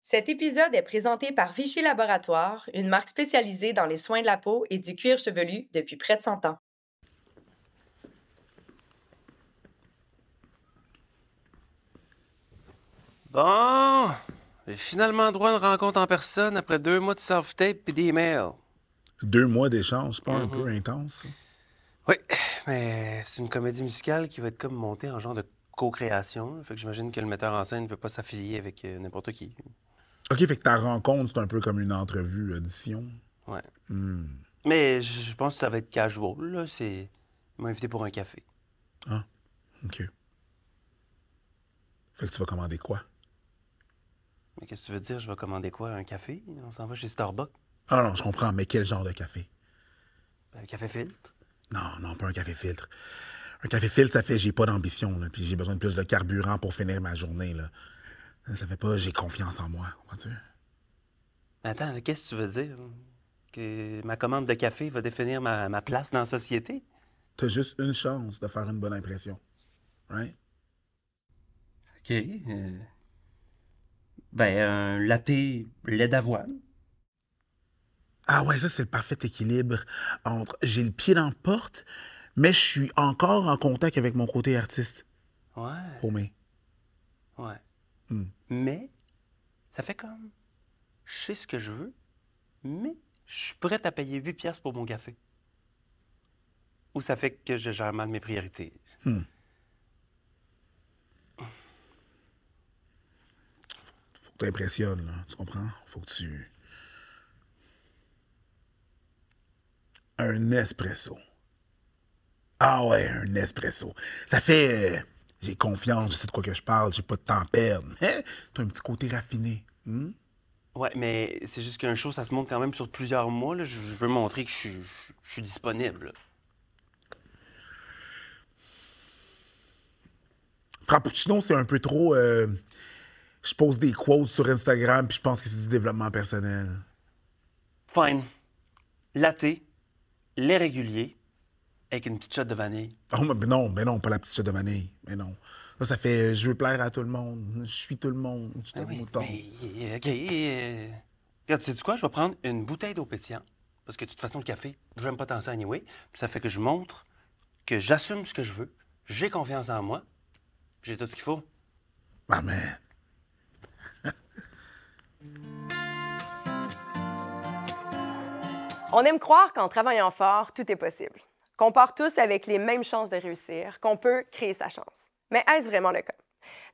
Cet épisode est présenté par Vichy Laboratoire, une marque spécialisée dans les soins de la peau et du cuir chevelu depuis près de 100 ans. Bon, j'ai finalement droit à une rencontre en personne après 2 mois de self-tape et d'email. 2 mois d'échange, c'est pas un peu intense, ça? Oui, mais c'est une comédie musicale qui va être comme montée en genre de co-création. Fait que j'imagine que le metteur en scène ne veut pas s'affilier avec n'importe qui. OK, fait que ta rencontre, c'est un peu comme une entrevue, audition. Ouais. Mais je pense que ça va être casual, là. Ils m'ont invité pour un café. Ah, OK. Fait que tu vas commander quoi? Mais qu'est-ce que tu veux dire? Je vais commander quoi? Un café? On s'en va chez Starbucks? Ah non, je comprends, mais quel genre de café? Un café filtre? Non, pas un café filtre. Un café filtre, ça fait j'ai pas d'ambition, là, puis j'ai besoin de plus de carburant pour finir ma journée, là. Ça fait pas j'ai confiance en moi, comprends-tu? Attends, là, qu'est-ce que tu veux dire? Que ma commande de café va définir ma place dans la société? T'as juste une chance de faire une bonne impression, right? OK. Un latte lait d'avoine. Ah ouais, ça, c'est le parfait équilibre entre j'ai le pied dans la porte, mais je suis encore en contact avec mon côté artiste. Ouais. Homé. Ouais. Mais, ça fait comme... Je sais ce que je veux, mais je suis prête à payer 8 piastres pour mon café. Ou ça fait que je gère mal mes priorités. Faut que t'impressionnes, là. Tu comprends? Faut que tu... Un espresso. Ah ouais, un espresso. Ça fait... j'ai confiance, je sais de quoi que je parle, j'ai pas de temps à perdre. Hein? T'as un petit côté raffiné. Ouais, mais c'est juste qu'un show, ça se monte quand même sur plusieurs mois. Là. Je veux montrer que je suis disponible. Là. Frappuccino, c'est un peu trop... je pose des quotes sur Instagram, puis je pense que c'est du développement personnel. Fine. Latte, lait régulier, avec une petite shot de vanille. Oh, mais non, pas la petite shot de vanille. Mais non. Là, ça fait je veux plaire à tout le monde. Je suis tout le monde. Je suis Ben tout le oui, mouton. mais, OK. Regarde, tu sais quoi? Je vais prendre une bouteille d'eau pétillante. Parce que de toute façon, le café, j'aime pas tant ça anyway. Puis ça fait que je montre que j'assume ce que je veux. J'ai confiance en moi. J'ai tout ce qu'il faut. Ah, mais... On aime croire qu'en travaillant fort, tout est possible, qu'on part tous avec les mêmes chances de réussir, qu'on peut créer sa chance. Mais est-ce vraiment le cas?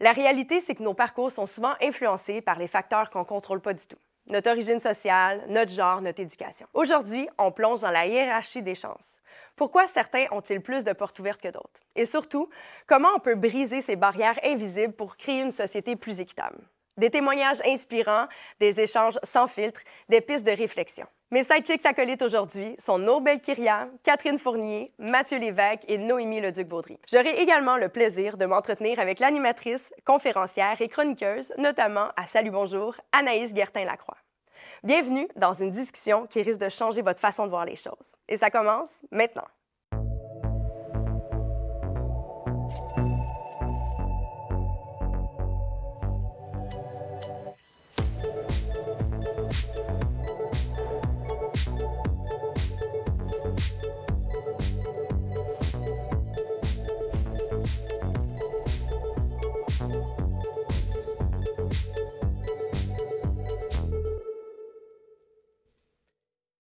La réalité, c'est que nos parcours sont souvent influencés par les facteurs qu'on ne contrôle pas du tout. Notre origine sociale, notre genre, notre éducation. Aujourd'hui, on plonge dans la hiérarchie des chances. Pourquoi certains ont-ils plus de portes ouvertes que d'autres? Et surtout, comment on peut briser ces barrières invisibles pour créer une société plus équitable? Des témoignages inspirants, des échanges sans filtre, des pistes de réflexion. Mes sidechicks acolytes aujourd'hui sont Nobel Kyria, Catherine Fournier, Mathieu Lévesque et Noémie Leduc-Vaudry. J'aurai également le plaisir de m'entretenir avec l'animatrice, conférencière et chroniqueuse, notamment à Salut Bonjour, Anaïs Guertin-Lacroix. Bienvenue dans une discussion qui risque de changer votre façon de voir les choses. Et ça commence maintenant.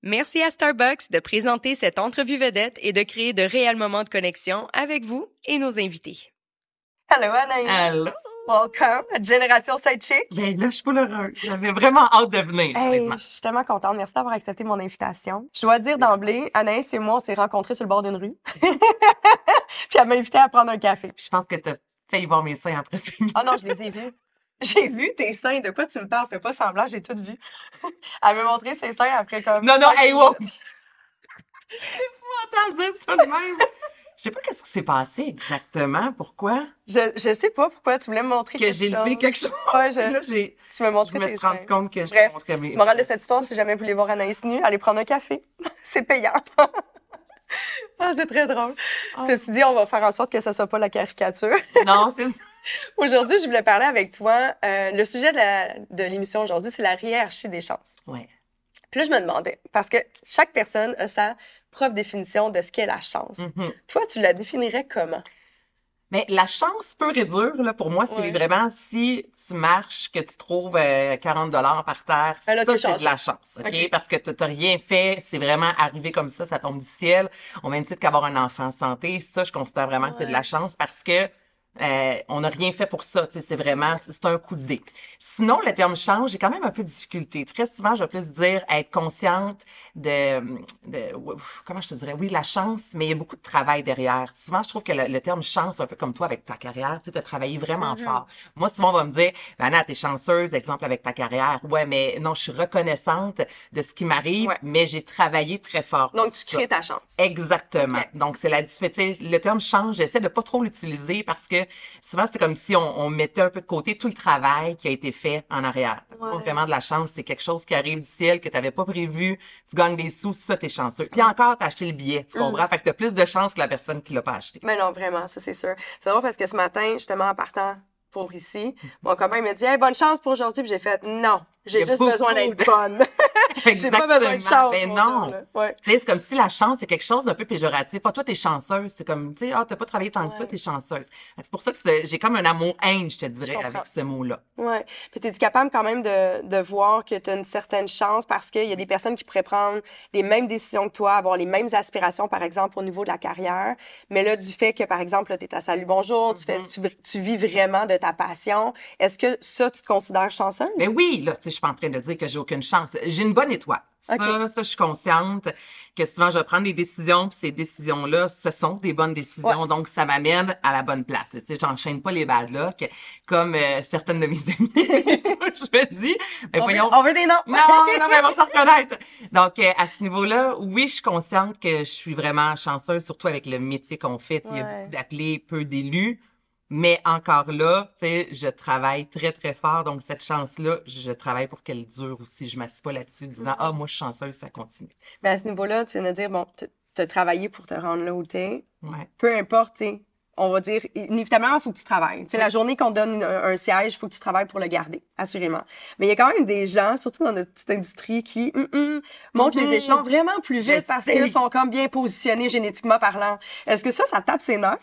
Merci à Starbucks de présenter cette entrevue vedette et de créer de réels moments de connexion avec vous et nos invités. Hello Anaïs! Allô? Welcome à Génération Sidechick! Ben là, je suis pas l'heureux. J'avais vraiment hâte de venir, Hey, honnêtement. je suis tellement contente. Merci d'avoir accepté mon invitation. Je dois dire d'emblée, Anaïs et moi, on s'est rencontrés sur le bord d'une rue. Puis elle m'a invité à prendre un café. Je pense que t'as failli voir mes seins après ces minutes. Ah non, je les ai vus. J'ai vu tes seins. De quoi tu me parles? Fais pas semblant, j'ai tout vu. Elle m'a montré ses seins après comme... Non, 5 hey, wow! minutes. C'est épouvantable de dire ça de même. Je sais pas qu'est-ce qui s'est passé exactement. Pourquoi? Je sais pas pourquoi tu voulais me montrer Que j'ai levé quelque chose. Ouais, Là, tu m'as je montré me tes suis rendu seins. compte que je Bref, te montrais mes... Morale de cette histoire, si jamais vous voulez voir Anaïs nue, allez prendre un café. C'est payant. Ah, c'est très drôle. Ceci dit, on va faire en sorte que ce soit pas la caricature. Non, c'est ça. Aujourd'hui, je voulais parler avec toi. Le sujet de l'émission aujourd'hui, c'est la hiérarchie des chances. Ouais. Puis là, je me demandais, parce que chaque personne a sa propre définition de ce qu'est la chance. Toi, tu la définirais comment? Mais la chance pure et dure, là, pour moi, c'est Ouais. vraiment si tu marches, que tu trouves 40 par terre, Ben là, ça, t'es c'est de chanceux. la chance, OK? OK. Parce que t'as rien fait, c'est vraiment arrivé comme ça tombe du ciel. Au même titre qu'avoir un enfant en santé, ça, je considère vraiment que c'est de la chance parce que on n'a rien fait pour ça, tu sais, c'est un coup de dé. Sinon, le terme chance, j'ai quand même un peu de difficulté. Très souvent, je vais plus dire être consciente comment je te dirais, oui, la chance, mais il y a beaucoup de travail derrière. Souvent, je trouve que le terme chance, un peu comme toi avec ta carrière, tu sais, t'as travaillé vraiment fort. Moi, souvent, on va me dire, ben, Anna, t'es chanceuse, exemple, avec ta carrière. Ouais, mais non, je suis reconnaissante de ce qui m'arrive, Ouais. mais j'ai travaillé très fort. Donc, pour tu ça. crées ta chance. Exactement. Ok. Donc, c'est le terme change, j'essaie de pas trop l'utiliser parce que souvent, c'est comme si on mettait un peu de côté tout le travail qui a été fait en arrière. Ouais. Pas vraiment de la chance, c'est quelque chose qui arrive du ciel que tu n'avais pas prévu, tu gagnes des sous, ça, t'es chanceux. Puis encore, t'as acheté le billet, tu comprends? Fait que t'as plus de chance que la personne qui l'a pas acheté. Mais non, vraiment, ça, c'est sûr. C'est drôle parce que ce matin, justement, en partant pour ici, mon copain il m'a dit « Hey, bonne chance pour aujourd'hui! » Puis j'ai fait « Non, Il y j'ai a juste beaucoup besoin de- d'être bonne. » J'ai pas besoin de chance, Mais mon non. chum, là. Ouais. Tu sais, c'est comme si la chance, c'est quelque chose d'un peu péjoratif. Ah, toi, t'es chanceuse. C'est comme, tu sais, ah, t'as pas travaillé tant que ça, t'es chanceuse. Fait que c'est pour ça que j'ai comme un amour-haine, je te dirais, comprends. avec ce mot-là. Ouais. Puis es-tu capable quand même de voir que tu as une certaine chance parce qu'il y a des personnes qui pourraient prendre les mêmes décisions que toi, avoir les mêmes aspirations, par exemple, au niveau de la carrière. Mais là, du fait que, par exemple, tu es à Salut Bonjour, tu vis vraiment de ta passion, est-ce que ça, tu te considères chanceuse? Mais oui, là, tu sais, je suis pas en train de dire que j'ai aucune chance. J'ai une bonne étoile. Ça, Ok. ça, je suis consciente que souvent, je vais prendre des décisions, puis ces décisions-là, ce sont des bonnes décisions, Ouais. donc ça m'amène à la bonne place. Tu sais, j'enchaîne pas les bad luck, comme certaines de mes amies. Je me dis, ben, voyons. On veut des noms! Non, non, mais elles vont s'en reconnaître. Donc, à ce niveau-là, oui, je suis consciente que je suis vraiment chanceuse, surtout avec le métier qu'on fait. Tu sais, il y a Ouais. beaucoup d'appelés, peu d'élus. Mais encore là, tu sais, je travaille très, très fort. Donc, cette chance-là, je travaille pour qu'elle dure aussi. Je m'assieds pas là-dessus disant, ah, moi, je suis chanceuse, ça continue. Mais à ce niveau-là, tu viens de dire, bon, tu as travaillé pour te rendre là où t'es. Ouais. Peu importe, tu sais, on va dire, inévitablement, il faut que tu travailles. Tu sais, la journée qu'on donne un siège, il faut que tu travailles pour le garder, assurément. Mais il y a quand même des gens, surtout dans notre petite industrie, qui montent les échelons vraiment plus vite parce sais. qu'ils sont comme bien positionnés génétiquement parlant. Est-ce que ça tape ses nerfs?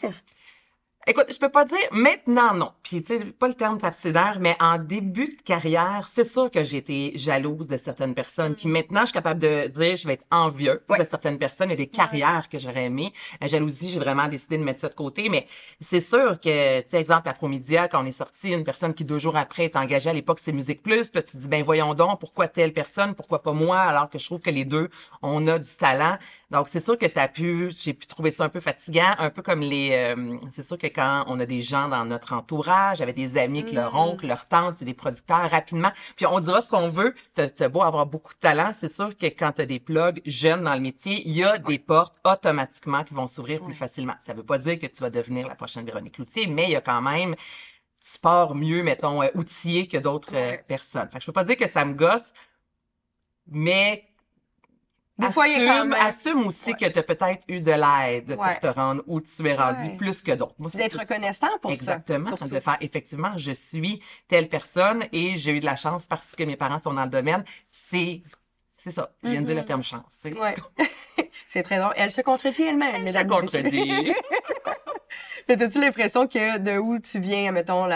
Écoute, je peux pas dire maintenant non. Puis tu sais, pas le terme tapecidère, mais en début de carrière, c'est sûr que j'ai été jalouse de certaines personnes. Puis maintenant, je suis capable de dire, je vais être envieuse de certaines personnes et des carrières que j'aurais aimées. La jalousie, j'ai vraiment décidé de mettre ça de côté. Mais c'est sûr que, tu sais, exemple, à Promédia, quand on est sorti, une personne qui 2 jours après est engagée à l'époque, c'est Musique Plus. Puis là, tu te dis, ben voyons donc, pourquoi telle personne, pourquoi pas moi, alors que je trouve que les deux, on a du talent. Donc c'est sûr que j'ai pu trouver ça un peu fatigant, un peu comme c'est sûr que quand on a des gens dans notre entourage, j'avais des amis que leur oncle, leur tante, c'est des producteurs rapidement. Puis on dira ce qu'on veut, t'as beau avoir beaucoup de talent, c'est sûr que quand t'as des plugs jeunes dans le métier, il y a des portes automatiquement qui vont s'ouvrir plus facilement. Ça veut pas dire que tu vas devenir la prochaine Véronique Cloutier, mais il y a quand même tu pars mieux, mettons, outillé que d'autres personnes. Fait que je peux pas dire que ça me gosse, mais Des fois, il y a quand même... assume aussi que tu as peut-être eu de l'aide Ouais. pour te rendre où tu es rendu Ouais. plus que d'autres. Moi, c'est D'être plus reconnaissant pour Exactement. ça. Surtout. De faire, effectivement, je suis telle personne et j'ai eu de la chance parce que mes parents sont dans le domaine. C'est ça. Je viens de dire le terme chance. tu sais. Ouais. C'est très drôle. Elle se contredit elle-même, Je mesdames et messieurs. contredis. Mais t'as-tu l'impression que de où tu viens, mettons,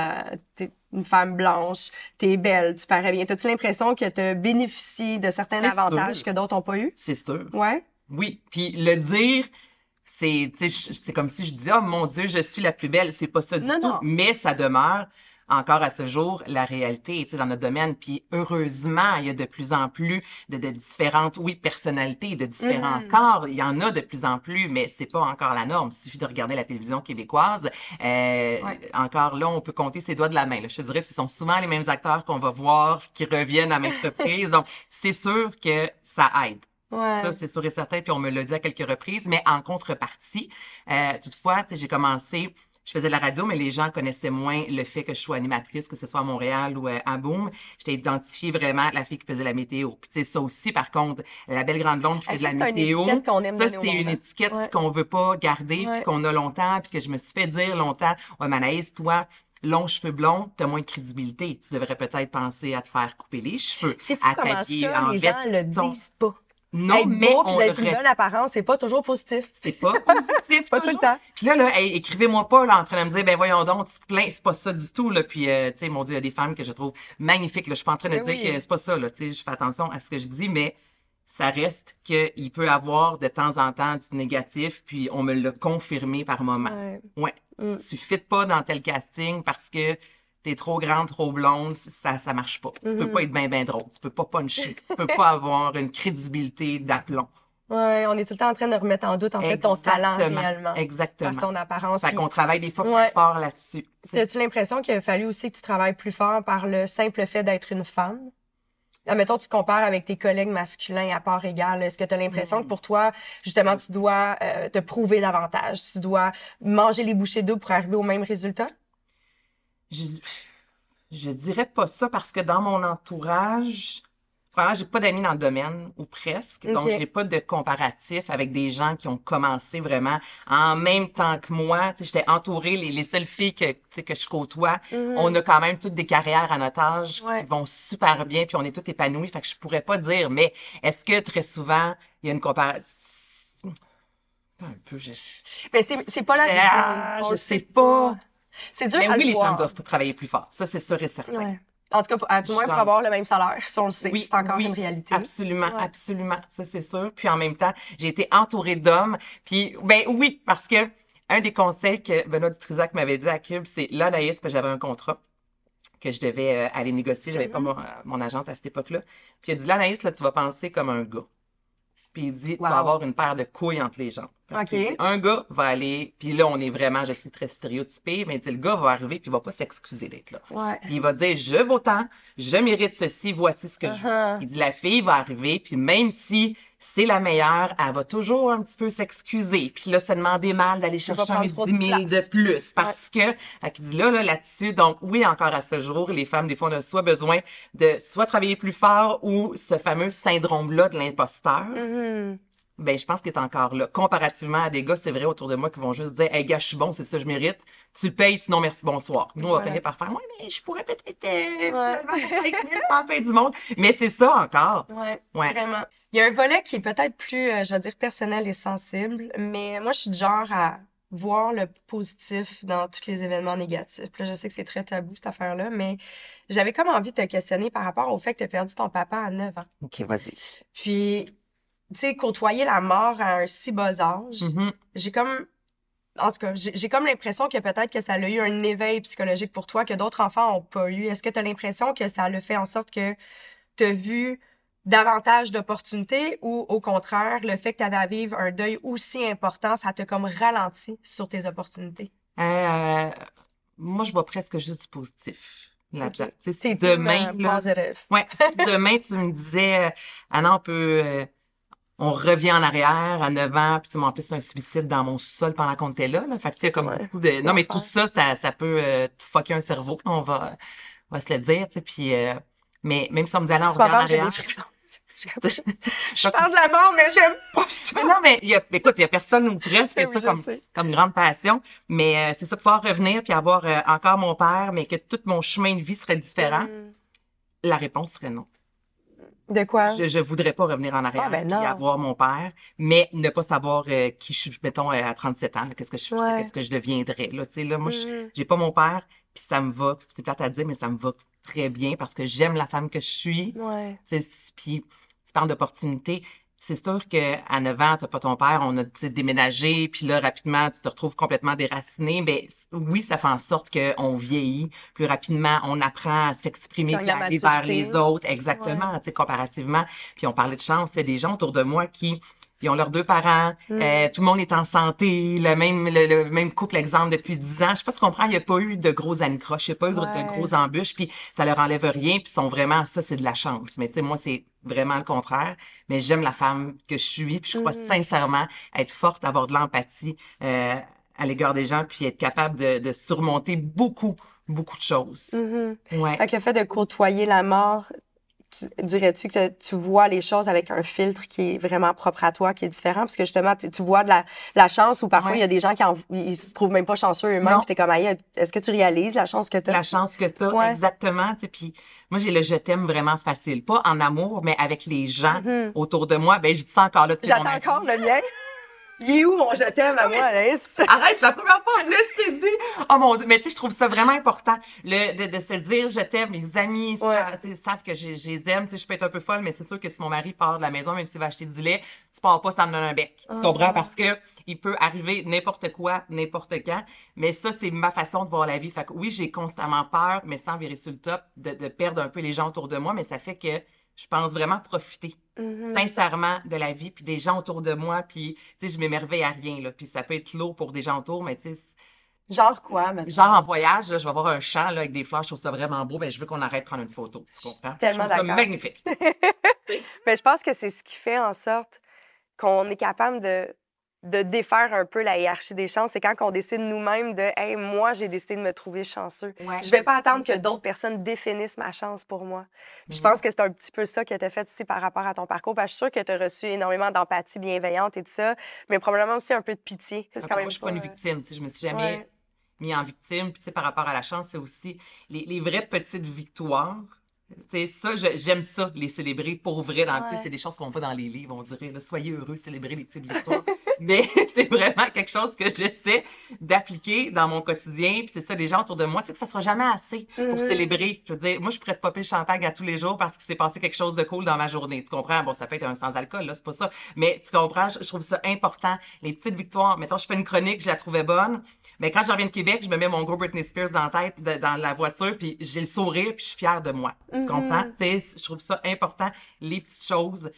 t'es une femme blanche, t'es belle, tu parais bien. T'as-tu l'impression que t'as bénéficié de certains C'est avantages sûr. que d'autres n'ont pas eu? C'est sûr. Ouais. Oui. Puis le dire, c'est comme si je disais, oh mon Dieu, je suis la plus belle. C'est pas ça du tout. Non. Mais ça demeure encore à ce jour la réalité, dans notre domaine. Puis heureusement, il y a de plus en plus de différentes, personnalités, de différents corps. Il y en a de plus en plus, mais c'est pas encore la norme. Il suffit de regarder la télévision québécoise. Encore là, on peut compter ses doigts de la main. Là. Je te dirais que ce sont souvent les mêmes acteurs qu'on va voir qui reviennent à maintes reprises. Donc, c'est sûr que ça aide. Ouais. Ça, c'est sûr et certain, puis on me l'a dit à quelques reprises, mais en contrepartie, toutefois, j'ai commencé, je faisais de la radio, mais les gens connaissaient moins le fait que je sois animatrice, que ce soit à Montréal ou à Boom. J'étais identifiée vraiment la fille qui faisait la météo. Puis tu sais, ça aussi, par contre, la belle grande blonde qui fait de la météo, une étiquette qu'on aime ça, donner au c'est monde, une hein. étiquette Ouais. qu'on veut pas garder, Ouais. puis qu'on a longtemps, puis que je me suis fait dire longtemps, ouais, mais Anaïs, toi, longs cheveux blonds, t'as moins de crédibilité. Tu devrais peut-être penser à te faire couper les cheveux. C'est fou à comment t'habiller ça, en les gens le veston. disent pas. Non, Être mais beau on puis le d'être une bonne reste. apparence, c'est pas toujours positif. C'est pas positif, Pas tout le toujours. temps. Puis là, hey, écrivez-moi pas, là, en train de me dire, ben voyons donc, tu te plains, c'est pas ça du tout, là. Puis, tu sais, mon Dieu, il y a des femmes que je trouve magnifiques, là. Je suis pas en train de Mais dire oui. que c'est pas ça, là. Tu sais, je fais attention à ce que je dis, mais ça reste qu'il peut avoir de temps en temps du négatif, puis on me l'a confirmé par moment. Ouais. Ouais. Tu fites pas dans tel casting parce que t'es trop grande, trop blonde, ça marche pas. Tu peux pas être ben drôle. Tu peux pas puncher. Tu peux pas avoir une crédibilité d'aplomb. Ouais, on est tout le temps en train de remettre en doute, en fait, ton talent réellement. Exactement. Par ton apparence. Fait Puis, qu'on travaille des fois Ouais. plus fort là-dessus. as-tu l'impression qu'il a fallu aussi que tu travailles plus fort par le simple fait d'être une femme? Admettons, tu te compares avec tes collègues masculins à part égale. Est-ce que tu as l'impression que pour toi, justement, tu dois te prouver davantage? Tu dois manger les bouchées doubles pour arriver au même résultat? Je dirais pas ça parce que dans mon entourage, vraiment, j'ai pas d'amis dans le domaine, ou presque. Donc, Ok. j'ai pas de comparatif avec des gens qui ont commencé vraiment en même temps que moi. Tu sais, j'étais entourée, les seules filles que, tu sais, que je côtoie, on a quand même toutes des carrières à notre âge Ouais. qui vont super bien, puis on est toutes épanouies. Fait que je pourrais pas dire, mais est-ce que très souvent, il y a une comparaison? Un peu, Mais c'est pas la je sais pas. C'est dur Mais à oui, le les voir. femmes doivent travailler plus fort. Ça, c'est sûr et certain. Ouais. En tout cas, à tout le moins pour Chance. avoir le même salaire, si on le sait, c'est encore une réalité. Absolument, Ouais. absolument. Ça, c'est sûr. Puis en même temps, j'ai été entourée d'hommes. Puis, ben oui, parce que un des conseils que Benoît Dutrisac m'avait dit à Cube, c'est là, Naïs, j'avais un contrat que je devais aller négocier. J'avais pas mon agente à cette époque-là. Puis il a dit, là, Naïs, là, tu vas penser comme un gars. Puis il dit, tu vas Wow. avoir une paire de couilles entre les jambes. Parce OK. qu'il dit, un gars va aller, puis là, on est vraiment, je suis très stéréotypée, mais il dit, le gars va arriver, puis il va pas s'excuser d'être là. Ouais. Puis il va dire, je vaux tant, je mérite ceci, voici ce que je veux. Il dit, la fille va arriver, puis même si c'est la meilleure, elle va toujours un petit peu s'excuser. Puis là, se demander mal d'aller va chercher un prendre trop de 10 000 de place. plus. Parce que, fait qu'il dit là-dessus, donc oui, encore à ce jour, les femmes, des fois, on a soit besoin de soit travailler plus fort ou ce fameux syndrome-là de l'imposteur. Ben, je pense qu'il est encore là. Comparativement à des gars, c'est vrai, autour de moi, qui vont juste dire, hey, gars, je suis bon, c'est ça, je mérite. Tu le payes, sinon merci, bonsoir. Nous, on va finir par faire, ouais, mais je pourrais peut-être, finalement, faire 5 000, c'est pas la fin du monde. Mais c'est ça encore. Ouais, Ouais. vraiment. Il y a un volet qui est peut-être plus, je vais dire, personnel et sensible, mais moi, je suis du genre à voir le positif dans tous les événements négatifs. Puis là, je sais que c'est très tabou, cette affaire-là, mais j'avais comme envie de te questionner par rapport au fait que tu as perdu ton papa à 9 ans. OK, vas-y. Puis, tu sais, côtoyer la mort à un si bas âge, j'ai comme... En tout cas, j'ai comme l'impression que peut-être que ça a eu un éveil psychologique pour toi que d'autres enfants n'ont pas eu. Est-ce que tu as l'impression que ça a fait en sorte que tu as vu davantage d'opportunités ou au contraire, le fait que tu avais à vivre un deuil aussi important, ça t'a comme ralenti sur tes opportunités? Moi, je vois presque juste du positif là-dedans. Ok. Tu sais, si C'est demain, là, positif. ouais, si demain, tu me disais, ah non, on revient en arrière à 9 ans, puis tu sais, moi, en plus, c'est un suicide dans mon sous-sol pendant qu'on était là. Fait que tu sais, comme beaucoup de... Non, mais tout ça, ça peut te fucker un cerveau, on va se le dire, tu sais, puis... mais même si on me disait, allez, on Tu revient en m'entends, j'ai des arrière... frissons. Je parle de la mort, mais j'aime pas ça. Mais non, mais écoute, il y a personne ou presque Oui, ça je comme sais. une grande passion. Mais c'est ça, pouvoir revenir puis avoir encore mon père, mais que tout mon chemin de vie serait différent. La réponse serait non. De quoi? Je voudrais pas revenir en arrière Ah, ben puis non. avoir mon père, mais ne pas savoir qui je suis, mettons, à 37 ans, là, qu'est-ce que je Ouais. qu'est-ce que je deviendrais. Là, tu sais, là, moi, j'ai pas mon père, puis ça me va. C'est plate à dire, mais ça me va très bien parce que j'aime la femme que je suis. Ouais. Tu sais, puis tu parles d'opportunités. C'est sûr qu'à 9 ans, t'as pas ton père, on a déménagé, puis là, rapidement, tu te retrouves complètement déraciné. Mais oui, ça fait en sorte qu'on vieillit plus rapidement, on apprend à s'exprimer, Gagne puis à la aller vers maturité. les autres, exactement, tu sais, comparativement. Puis on parlait de chance, c'est des gens autour de moi qui... Ils ont leurs 2 parents, tout le monde est en santé, le même couple, exemple, depuis 10 ans. Je sais pas si tu comprends, il n'y a pas eu de gros anicroches, il n'y a pas eu de gros embûches, puis ça leur enlève rien, puis ils sont vraiment, ça, c'est de la chance. Mais tu sais, moi, c'est vraiment le contraire. Mais j'aime la femme que je suis, puis je crois sincèrement être forte, avoir de l'empathie à l'égard des gens, puis être capable de surmonter beaucoup de choses. Ouais. Fait que le fait de côtoyer la mort dirais-tu que tu vois les choses avec un filtre qui est vraiment propre à toi, qui est différent? Parce que justement, tu vois de la chance ou parfois il y a des gens qui ils se trouvent même pas chanceux eux-mêmes. Puis t'es comme, Aïe, est-ce que tu réalises la chance que tu as? La chance que tu as, exactement. Tu sais, puis moi, j'ai le je t'aime vraiment facile. Pas en amour, mais avec les gens autour de moi. Ben, je dis ça encore là. J'attends encore le mien. Il est où mon je t'aime à moi, Anaïs? Arrête, la première fois, là, je t'ai dit. Oh mon Dieu, mais tu sais, je trouve ça vraiment important de se dire je t'aime. Mes amis savent que je les aime. Tu sais, je peux être un peu folle, mais c'est sûr que si mon mari part de la maison, même s'il va acheter du lait, tu pars pas sans me donner un bec. Tu comprends? Parce que il peut arriver n'importe quoi, n'importe quand. Mais ça, c'est ma façon de voir la vie. Fait que oui, j'ai constamment peur, mais sans virer sur le top, de perdre un peu les gens autour de moi. Mais ça fait que je pense vraiment profiter sincèrement de la vie, puis des gens autour de moi, puis tu sais, je m'émerveille à rien, là, puis ça peut être lourd pour des gens autour, mais tu sais... Genre quoi, maintenant? Genre en voyage, là, je vais voir un champ là, avec des fleurs, je trouve ça vraiment beau, mais je veux qu'on arrête de prendre une photo, tu comprends? Tellement je trouve ça magnifique. Mais je pense que c'est ce qui fait en sorte qu'on est capable de défaire un peu la hiérarchie des chances. C'est quand on décide nous-mêmes de « Hey, moi, j'ai décidé de me trouver chanceux. Ouais, je vais pas attendre que d'autres personnes définissent ma chance pour moi. » Puis je pense que c'est un petit peu ça que tu as fait aussi par rapport à ton parcours. Parce que je suis sûre que tu as reçu énormément d'empathie bienveillante et tout ça, mais probablement aussi un peu de pitié. Parce que moi, je suis pas une victime. Tu sais, je me suis jamais mis en victime. Puis tu sais, par rapport à la chance, c'est aussi les vraies petites victoires. Tu sais, ça, j'aime ça, les célébrer pour vrai. C'est des choses qu'on voit dans les livres, on dirait, là, soyez heureux, célébrez les petites victoires. Mais c'est vraiment quelque chose que j'essaie d'appliquer dans mon quotidien. Puis c'est ça, les gens autour de moi, tu sais, que ça sera jamais assez pour célébrer. Je veux dire, moi, je pourrais te popper le champagne à tous les jours parce qu'il s'est passé quelque chose de cool dans ma journée. Tu comprends? Bon, ça peut être un sans-alcool, là, c'est pas ça. Mais tu comprends? Je trouve ça important. Les petites victoires. Mettons, je fais une chronique, je la trouvais bonne. Mais quand je reviens de Québec, je me mets mon gros Britney Spears dans la tête, dans la voiture, puis j'ai le sourire, puis je suis fière de moi. Tu comprends? Tu sais, je trouve ça important, les petites choses,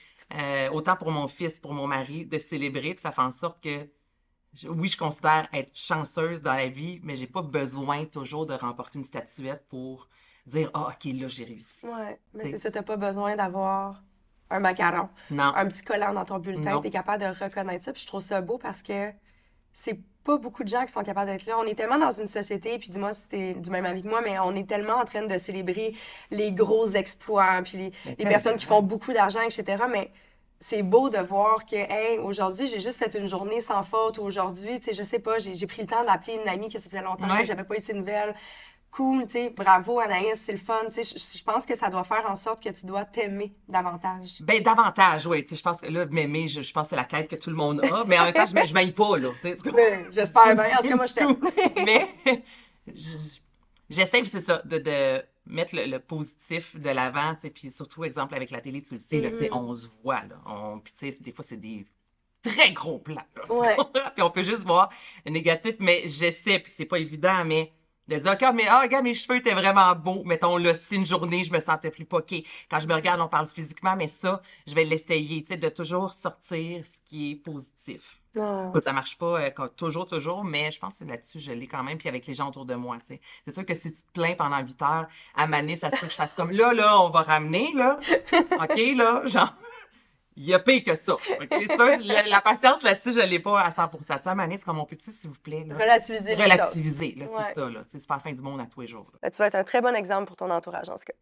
autant pour mon fils, pour mon mari, de célébrer, puis ça fait en sorte que, oui, je considère être chanceuse dans la vie, mais j'ai pas besoin toujours de remporter une statuette pour dire « Ah, OK, là, j'ai réussi. » Ouais, mais c'est ça, t'as pas besoin d'avoir un macaron, un petit collant dans ton bulletin, t'es capable de reconnaître ça, puis je trouve ça beau parce que c'est pas beaucoup de gens qui sont capables d'être là. On est tellement dans une société, puis dis-moi si t'es du même avis que moi, mais on est tellement en train de célébrer les gros exploits, puis les personnes qui font beaucoup d'argent, etc. Mais c'est beau de voir que, hey, aujourd'hui, j'ai juste fait une journée sans faute. Aujourd'hui, tu sais, je sais pas, j'ai pris le temps d'appeler une amie que ça faisait longtemps que j'avais pas eu de ses nouvelles. Cool, tu sais, bravo Anaïs, c'est le fun. Tu sais, je pense que ça doit faire en sorte que tu dois t'aimer davantage. Ben davantage, oui. Tu sais, je pense que là, m'aimer, je pense que c'est la quête que tout le monde a, mais en même temps, je m'aille pas, là. Tu sais, j'espère bien. En tout cas, moi, je t'aime. Mais j'essaie, c'est ça, de mettre le positif de l'avant, tu sais, puis surtout, exemple, avec la télé, tu le sais, là, tu sais, on se voit, là. Puis tu sais, des fois, c'est des très gros plans, là. Puis on peut juste voir le négatif, mais j'essaie, puis c'est pas évident, mais de dire, OK, mais regarde, mes cheveux étaient vraiment beaux. Mettons, là, si une journée, je me sentais plus poquée. Quand je me regarde, on parle physiquement, mais ça, je vais l'essayer, tu sais, de toujours sortir ce qui est positif. Écoute, ça marche pas toujours, mais je pense que là-dessus, je l'ai quand même, puis avec les gens autour de moi, tu sais. C'est sûr que si tu te plains pendant 8 heures, à Mané, ça se peut que je fasse comme, là, on va ramener, là. OK, là, genre... Il y a pire que ça. Okay? Ça la patience là-dessus, je l'ai pas à 100%. Tu sais, à Mané, c'est comme on peut-tu, s'il vous plaît? Là? Relativiser les choses. Là, c'est ça. Là. C'est pas la fin du monde à tous les jours. Tu vas être un très bon exemple pour ton entourage, en ce cas.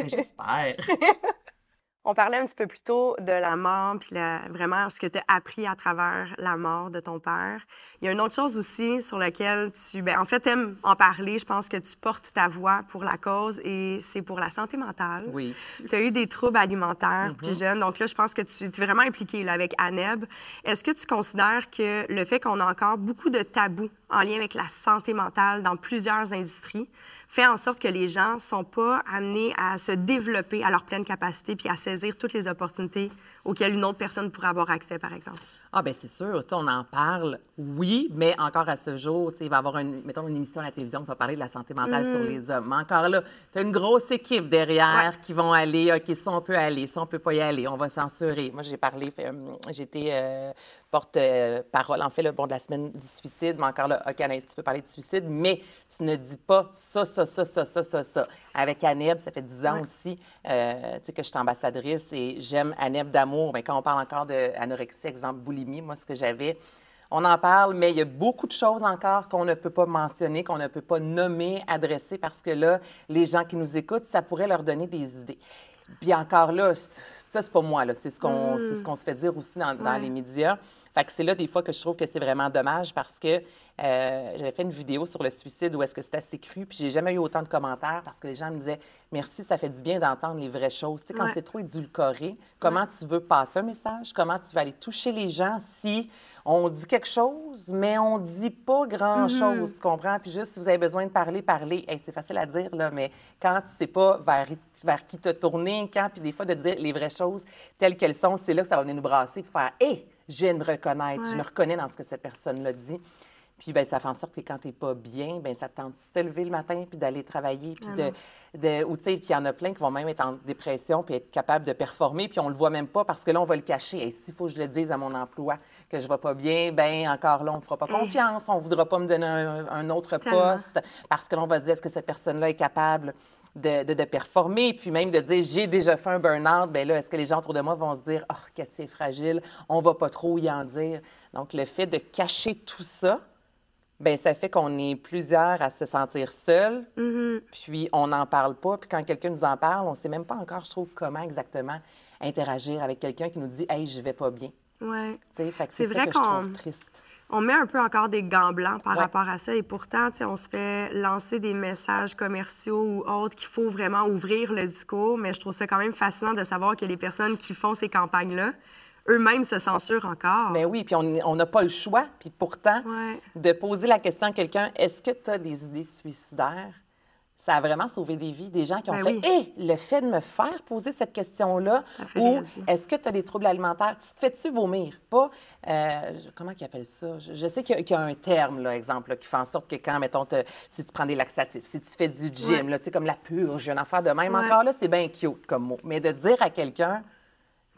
J'espère. On parlait un petit peu plus tôt de la mort, puis vraiment ce que tu as appris à travers la mort de ton père. Il y a une autre chose aussi sur laquelle en fait, t'aimes en parler. Je pense que tu portes ta voix pour la cause et c'est pour la santé mentale. Oui. Tu as eu des troubles alimentaires plus jeunes. Donc là, je pense que tu es vraiment impliquée là, avec ANEB. Est-ce que tu considères que le fait qu'on a encore beaucoup de tabous en lien avec la santé mentale dans plusieurs industries fait en sorte que les gens ne sont pas amenés à se développer à leur pleine capacité puis à saisir toutes les opportunités auxquelles une autre personne pourrait avoir accès, par exemple? Ah, bien, c'est sûr. On en parle, oui, mais encore à ce jour, il va y avoir une émission à la télévision qui va parler de la santé mentale sur les hommes. Mais encore là, tu as une grosse équipe derrière qui vont aller, OK, ça, on peut aller, ça, on peut pas y aller, on va censurer. Moi, j'ai parlé, j'étais porte-parole, en fait, de la semaine du suicide, mais encore là, OK, Anaïs, tu peux parler de suicide, mais tu ne dis pas ça. Avec ANEB, ça fait 10 ans aussi que je suis ambassadrice et j'aime ANEB d'amour. Mais quand on parle encore d'anorexie, exemple, boulimie, moi, ce que j'avais, on en parle, mais il y a beaucoup de choses encore qu'on ne peut pas mentionner, qu'on ne peut pas nommer, adresser, parce que là, les gens qui nous écoutent, ça pourrait leur donner des idées. Puis encore là, ça, c'est pas moi, là. C'est ce qu'on se fait dire aussi dans les médias. Fait que c'est là, des fois, que je trouve que c'est vraiment dommage parce que j'avais fait une vidéo sur le suicide où est-ce que c'est assez cru, puis j'ai jamais eu autant de commentaires parce que les gens me disaient « Merci, ça fait du bien d'entendre les vraies choses. » Tu sais, quand c'est trop édulcoré, comment tu veux passer un message? Comment tu vas aller toucher les gens si on dit quelque chose, mais on dit pas grand-chose, tu comprends? Puis juste, si vous avez besoin de parler, parlez. Hey, c'est facile à dire, là, mais quand tu sais pas vers qui te tourner, puis des fois, de dire les vraies choses telles qu'elles sont, c'est là que ça va venir nous brasser pour faire « Hey! Je viens de me reconnaître, je me reconnais dans ce que cette personne-là dit. » Puis bien, ça fait en sorte que quand tu n'es pas bien, bien, ça te tente de te lever le matin puis d'aller travailler. Puis ou tu sais, puis il y en a plein qui vont même être en dépression puis être capables de performer, puis on le voit même pas parce que là, on va le cacher. Et s'il faut que je le dise à mon emploi que je ne vais pas bien, bien, encore là, on ne me fera pas confiance. On ne voudra pas me donner un autre poste parce que là, on va se dire, est-ce que cette personne-là est capable de performer, puis même de dire « j'ai déjà fait un burn-out », bien là, est-ce que les gens autour de moi vont se dire « oh, Cathy est fragile, on va pas trop y en dire ». Donc, le fait de cacher tout ça, bien, ça fait qu'on est plusieurs à se sentir seuls, puis on n'en parle pas, puis quand quelqu'un nous en parle, on ne sait même pas encore, je trouve, comment exactement interagir avec quelqu'un qui nous dit « hey, je vais pas bien ». Ouais. C'est ça que je trouve triste. On met un peu encore des gants blancs par rapport à ça et pourtant, on se fait lancer des messages commerciaux ou autres qu'il faut vraiment ouvrir le discours, mais je trouve ça quand même fascinant de savoir que les personnes qui font ces campagnes-là, eux-mêmes se censurent encore. Mais oui, puis on n'a pas le choix, puis pourtant, de poser la question à quelqu'un, est-ce que tu as des idées suicidaires? Ça a vraiment sauvé des vies. Des gens qui ont fait « Hé, le fait de me faire poser cette question-là, ou est-ce que tu as des troubles alimentaires? Tu te fais-tu vomir? » Pas, comment ils appellent ça? Je sais qu'il y a un terme, là, exemple, là, qui fait en sorte que quand, mettons, si tu prends des laxatifs, si tu fais du gym, là, tu sais, comme la purge, une affaire de même, encore là, c'est bien cute comme mot. Mais de dire à quelqu'un...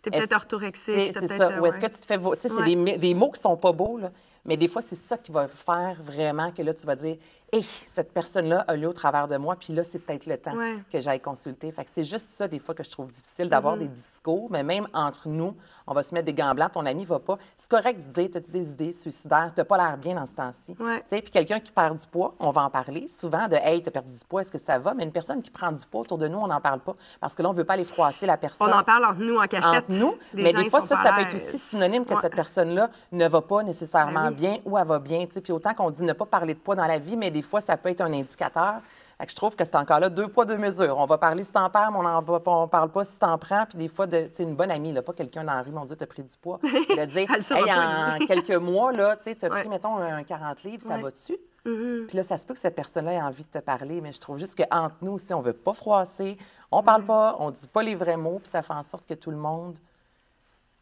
T'es peut-être orthorexique. C'est ça. Ou est-ce que tu te fais... Tu sais, c'est des mots qui sont pas beaux, là. Mais des fois, c'est ça qui va faire vraiment que là, tu vas dire « Hé, cette personne-là a lu au travers de moi, puis là, c'est peut-être le temps que j'aille consulter. » Fait que c'est juste ça, des fois, que je trouve difficile d'avoir des discours, mais même entre nous, on va se mettre des gants blancs, ton ami va pas. C'est correct de dire « T'as-tu des idées suicidaires? T'as pas l'air bien dans ce temps-ci. » Tu sais, puis quelqu'un qui perd du poids, on va en parler souvent de « Hey, t'as perdu du poids, est-ce que ça va? » Mais une personne qui prend du poids autour de nous, on n'en parle pas parce que là, on veut pas aller froisser la personne. On en parle entre nous, en cachette. Entre nous, mais des fois, ça peut être aussi synonyme que cette personne-là ne va pas nécessairement bien ou elle va bien. Puis autant qu'on dit ne pas parler de poids dans la vie, mais des fois, ça peut être un indicateur. Fait que je trouve que c'est encore là 2 poids, 2 mesures. On va parler si t'en perds, mais on parle pas si t'en prends. Puis des fois, une bonne amie, là, pas quelqu'un dans la rue, mon Dieu, t'as pris du poids. Il va dire, hey, en quelques mois, là, t'as pris, mettons, un 40 livres, ça va-tu? Puis là, ça se peut que cette personne-là ait envie de te parler, mais je trouve juste qu'entre nous, si on veut pas froisser, on parle pas, on dit pas les vrais mots, puis ça fait en sorte que tout le monde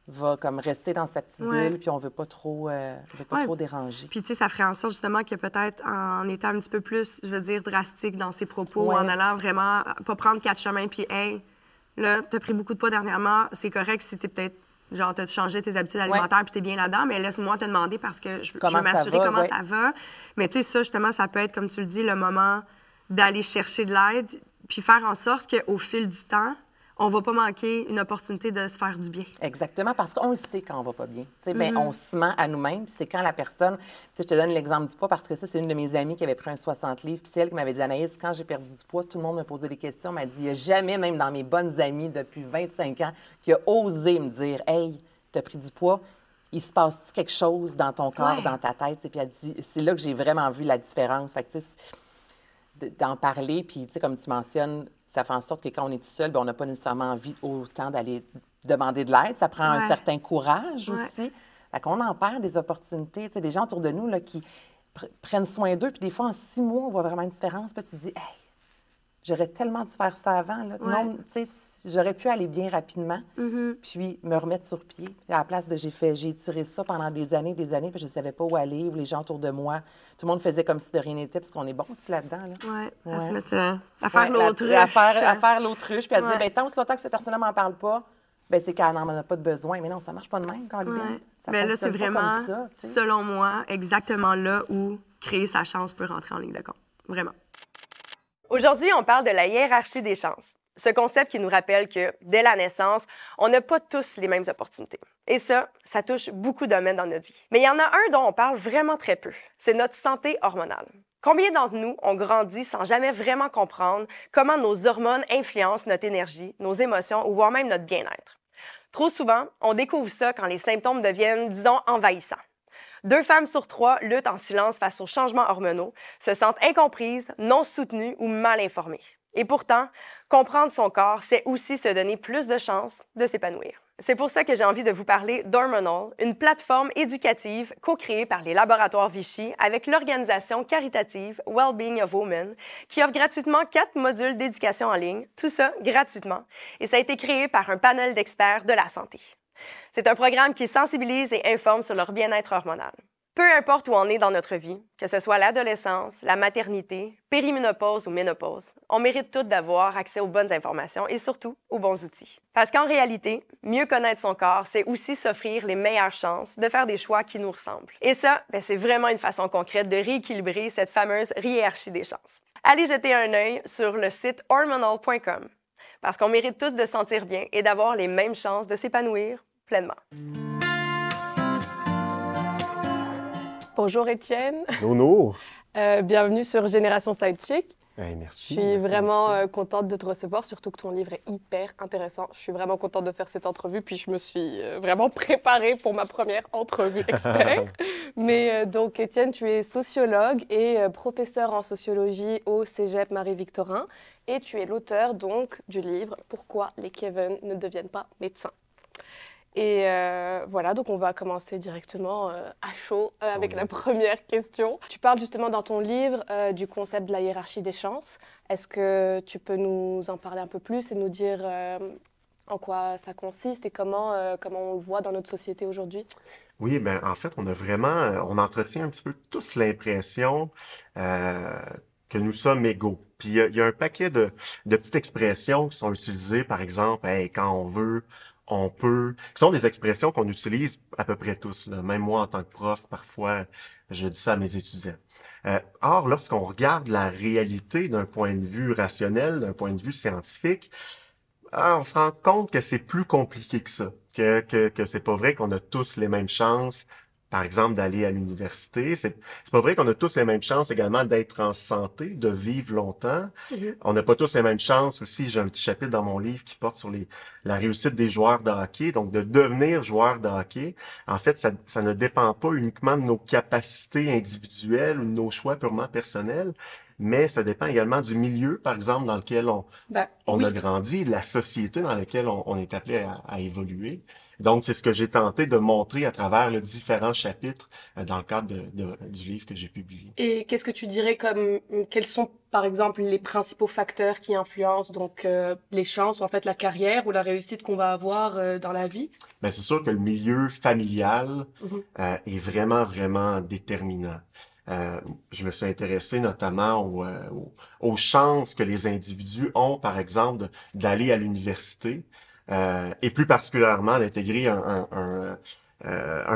va comme rester dans sa petite bulle, puis on veut pas trop, trop déranger. Puis, tu sais, ça ferait en sorte justement que peut-être en étant un petit peu plus, je veux dire, drastique dans ses propos, en allant vraiment pas prendre 4 chemins, puis, hey, là, t'as pris beaucoup de poids dernièrement, c'est correct si t'es peut-être, genre, t'as changé tes habitudes alimentaires, puis t'es bien là-dedans, mais laisse-moi te demander parce que je veux m'assurer comment ça va. Mais, tu sais, ça, justement, ça peut être, comme tu le dis, le moment d'aller chercher de l'aide, puis faire en sorte qu'au fil du temps, on va pas manquer une opportunité de se faire du bien. Exactement, parce qu'on le sait quand on va pas bien. Mais on se ment à nous-mêmes. C'est quand la personne... Je te donne l'exemple du poids parce que ça, c'est une de mes amies qui avait pris un 60 livres. Puis c'est elle qui m'avait dit, Anaïs, quand j'ai perdu du poids, tout le monde me posait des questions. Elle m'a dit, il n'y a jamais, même dans mes bonnes amies depuis 25 ans, qui a osé me dire, hey, tu as pris du poids. Il se passe-tu quelque chose dans ton corps, dans ta tête? Puis elle dit, c'est là que j'ai vraiment vu la différence. Fait que, tu sais, d'en parler, puis, tu sais, comme tu mentionnes, ça fait en sorte que quand on est tout seul, bien, on n'a pas nécessairement envie autant d'aller demander de l'aide. Ça prend un certain courage aussi. Fait qu'on en perd des opportunités. Tu sais, des gens autour de nous là, qui prennent soin d'eux, puis des fois, en 6 mois, on voit vraiment une différence. Puis tu te dis, hey, j'aurais tellement dû faire ça avant. Là. Non, tu sais, j'aurais pu aller bien rapidement, puis me remettre sur pied. À la place de j'ai étiré ça pendant des années, puis je ne savais pas où aller, ou les gens autour de moi. Tout le monde faisait comme si de rien n'était, parce qu'on est bon aussi là-dedans. Là. À se mettre à faire l'autruche. À faire l'autruche, puis à se dire, bien, tant aussi longtemps que cette personne-là ne m'en parle pas, bien, c'est qu'elle n'en a pas de besoin. Mais non, ça ne marche pas de même, quand Bien là, c'est vraiment, selon moi, exactement là où créer sa chance peut rentrer en ligne de compte. Vraiment. Aujourd'hui, on parle de la hiérarchie des chances. Ce concept qui nous rappelle que, dès la naissance, on n'a pas tous les mêmes opportunités. Et ça touche beaucoup de domaines dans notre vie. Mais il y en a un dont on parle vraiment très peu. C'est notre santé hormonale. Combien d'entre nous ont grandi sans jamais vraiment comprendre comment nos hormones influencent notre énergie, nos émotions ou voire même notre bien-être? Trop souvent, on découvre ça quand les symptômes deviennent, disons, envahissants. 2 femmes sur 3 luttent en silence face aux changements hormonaux, se sentent incomprises, non soutenues ou mal informées. Et pourtant, comprendre son corps, c'est aussi se donner plus de chances de s'épanouir. C'est pour ça que j'ai envie de vous parler d'Hormonal, une plateforme éducative co-créée par les laboratoires Vichy avec l'organisation caritative Wellbeing of Women, qui offre gratuitement 4 modules d'éducation en ligne, tout ça gratuitement, et ça a été créé par un panel d'experts de la santé. C'est un programme qui sensibilise et informe sur leur bien-être hormonal. Peu importe où on est dans notre vie, que ce soit l'adolescence, la maternité, périménopause ou ménopause, on mérite toutes d'avoir accès aux bonnes informations et surtout aux bons outils. Parce qu'en réalité, mieux connaître son corps, c'est aussi s'offrir les meilleures chances de faire des choix qui nous ressemblent. Et ça, c'est vraiment une façon concrète de rééquilibrer cette fameuse hiérarchie des chances. Allez jeter un œil sur le site hormonal.com parce qu'on mérite tous de se sentir bien et d'avoir les mêmes chances de s'épanouir pleinement. Bonjour Étienne. Bonjour. Bienvenue sur Génération Sidechick. Merci. Je suis vraiment contente de te recevoir, surtout que ton livre est hyper intéressant. Je suis vraiment contente de faire cette entrevue, puis je me suis vraiment préparée pour ma première entrevue expert. Mais donc Étienne, tu es sociologue et professeur en sociologie au Cégep Marie-Victorin et tu es l'auteur donc du livre « Pourquoi les Kevin ne deviennent pas médecins ». Et voilà, donc on va commencer directement à chaud avec la première question. Tu parles justement dans ton livre du concept de la hiérarchie des chances. Est-ce que tu peux nous en parler un peu plus et nous dire en quoi ça consiste et comment on le voit dans notre société aujourd'hui? Oui, ben en fait, on entretient un petit peu tous l'impression que nous sommes égaux. Puis il y a un paquet de petites expressions qui sont utilisées, par exemple, hey, quand on veut, on peut, qui sont des expressions qu'on utilise à peu près tous, là. Même moi, en tant que prof, parfois, je dis ça à mes étudiants. Or, lorsqu'on regarde la réalité d'un point de vue rationnel, d'un point de vue scientifique, on se rend compte que c'est plus compliqué que ça, que c'est pas vrai qu'on a tous les mêmes chances, par exemple, d'aller à l'université. C'est pas vrai qu'on a tous les mêmes chances également d'être en santé, de vivre longtemps. Mm-hmm. On n'a pas tous les mêmes chances aussi. J'ai un petit chapitre dans mon livre qui porte sur la réussite des joueurs de hockey, donc de devenir joueur de hockey. En fait, ça ne dépend pas uniquement de nos capacités individuelles ou de nos choix purement personnels, mais ça dépend également du milieu, par exemple, dans lequel on a grandi, de la société dans laquelle on est appelé à évoluer. Donc, c'est ce que j'ai tenté de montrer à travers les différents chapitres dans le cadre du livre que j'ai publié. Et qu'est-ce que tu dirais quels sont, par exemple, les principaux facteurs qui influencent donc les chances ou en fait la carrière ou la réussite qu'on va avoir dans la vie? Ben, c'est sûr que le milieu familial est vraiment, vraiment déterminant. Je me suis intéressé notamment aux chances que les individus ont, par exemple, d'aller à l'université. Et plus particulièrement d'intégrer un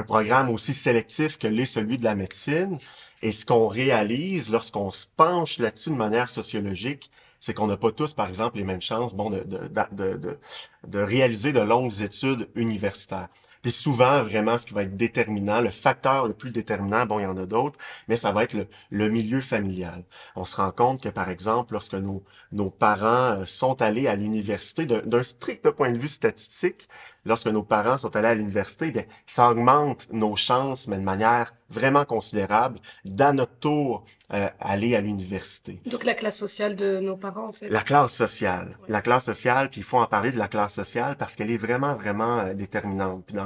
programme aussi sélectif que l'est celui de la médecine. Et ce qu'on réalise lorsqu'on se penche là-dessus de manière sociologique, c'est qu'on n'a pas tous, par exemple, les mêmes chances de réaliser de longues études universitaires. Puis souvent, vraiment, ce qui va être déterminant, le facteur le plus déterminant, bon, il y en a d'autres, mais ça va être le milieu familial. On se rend compte que, par exemple, lorsque nos parents sont allés à l'université, d'un strict point de vue statistique, lorsque nos parents sont allés à l'université, bien, ça augmente nos chances, mais de manière vraiment considérable, d'à notre tour aller à l'université. Donc la classe sociale de nos parents, en fait. La classe sociale. Ouais. La classe sociale, puis il faut en parler de la classe sociale parce qu'elle est vraiment, vraiment déterminante. Puis dans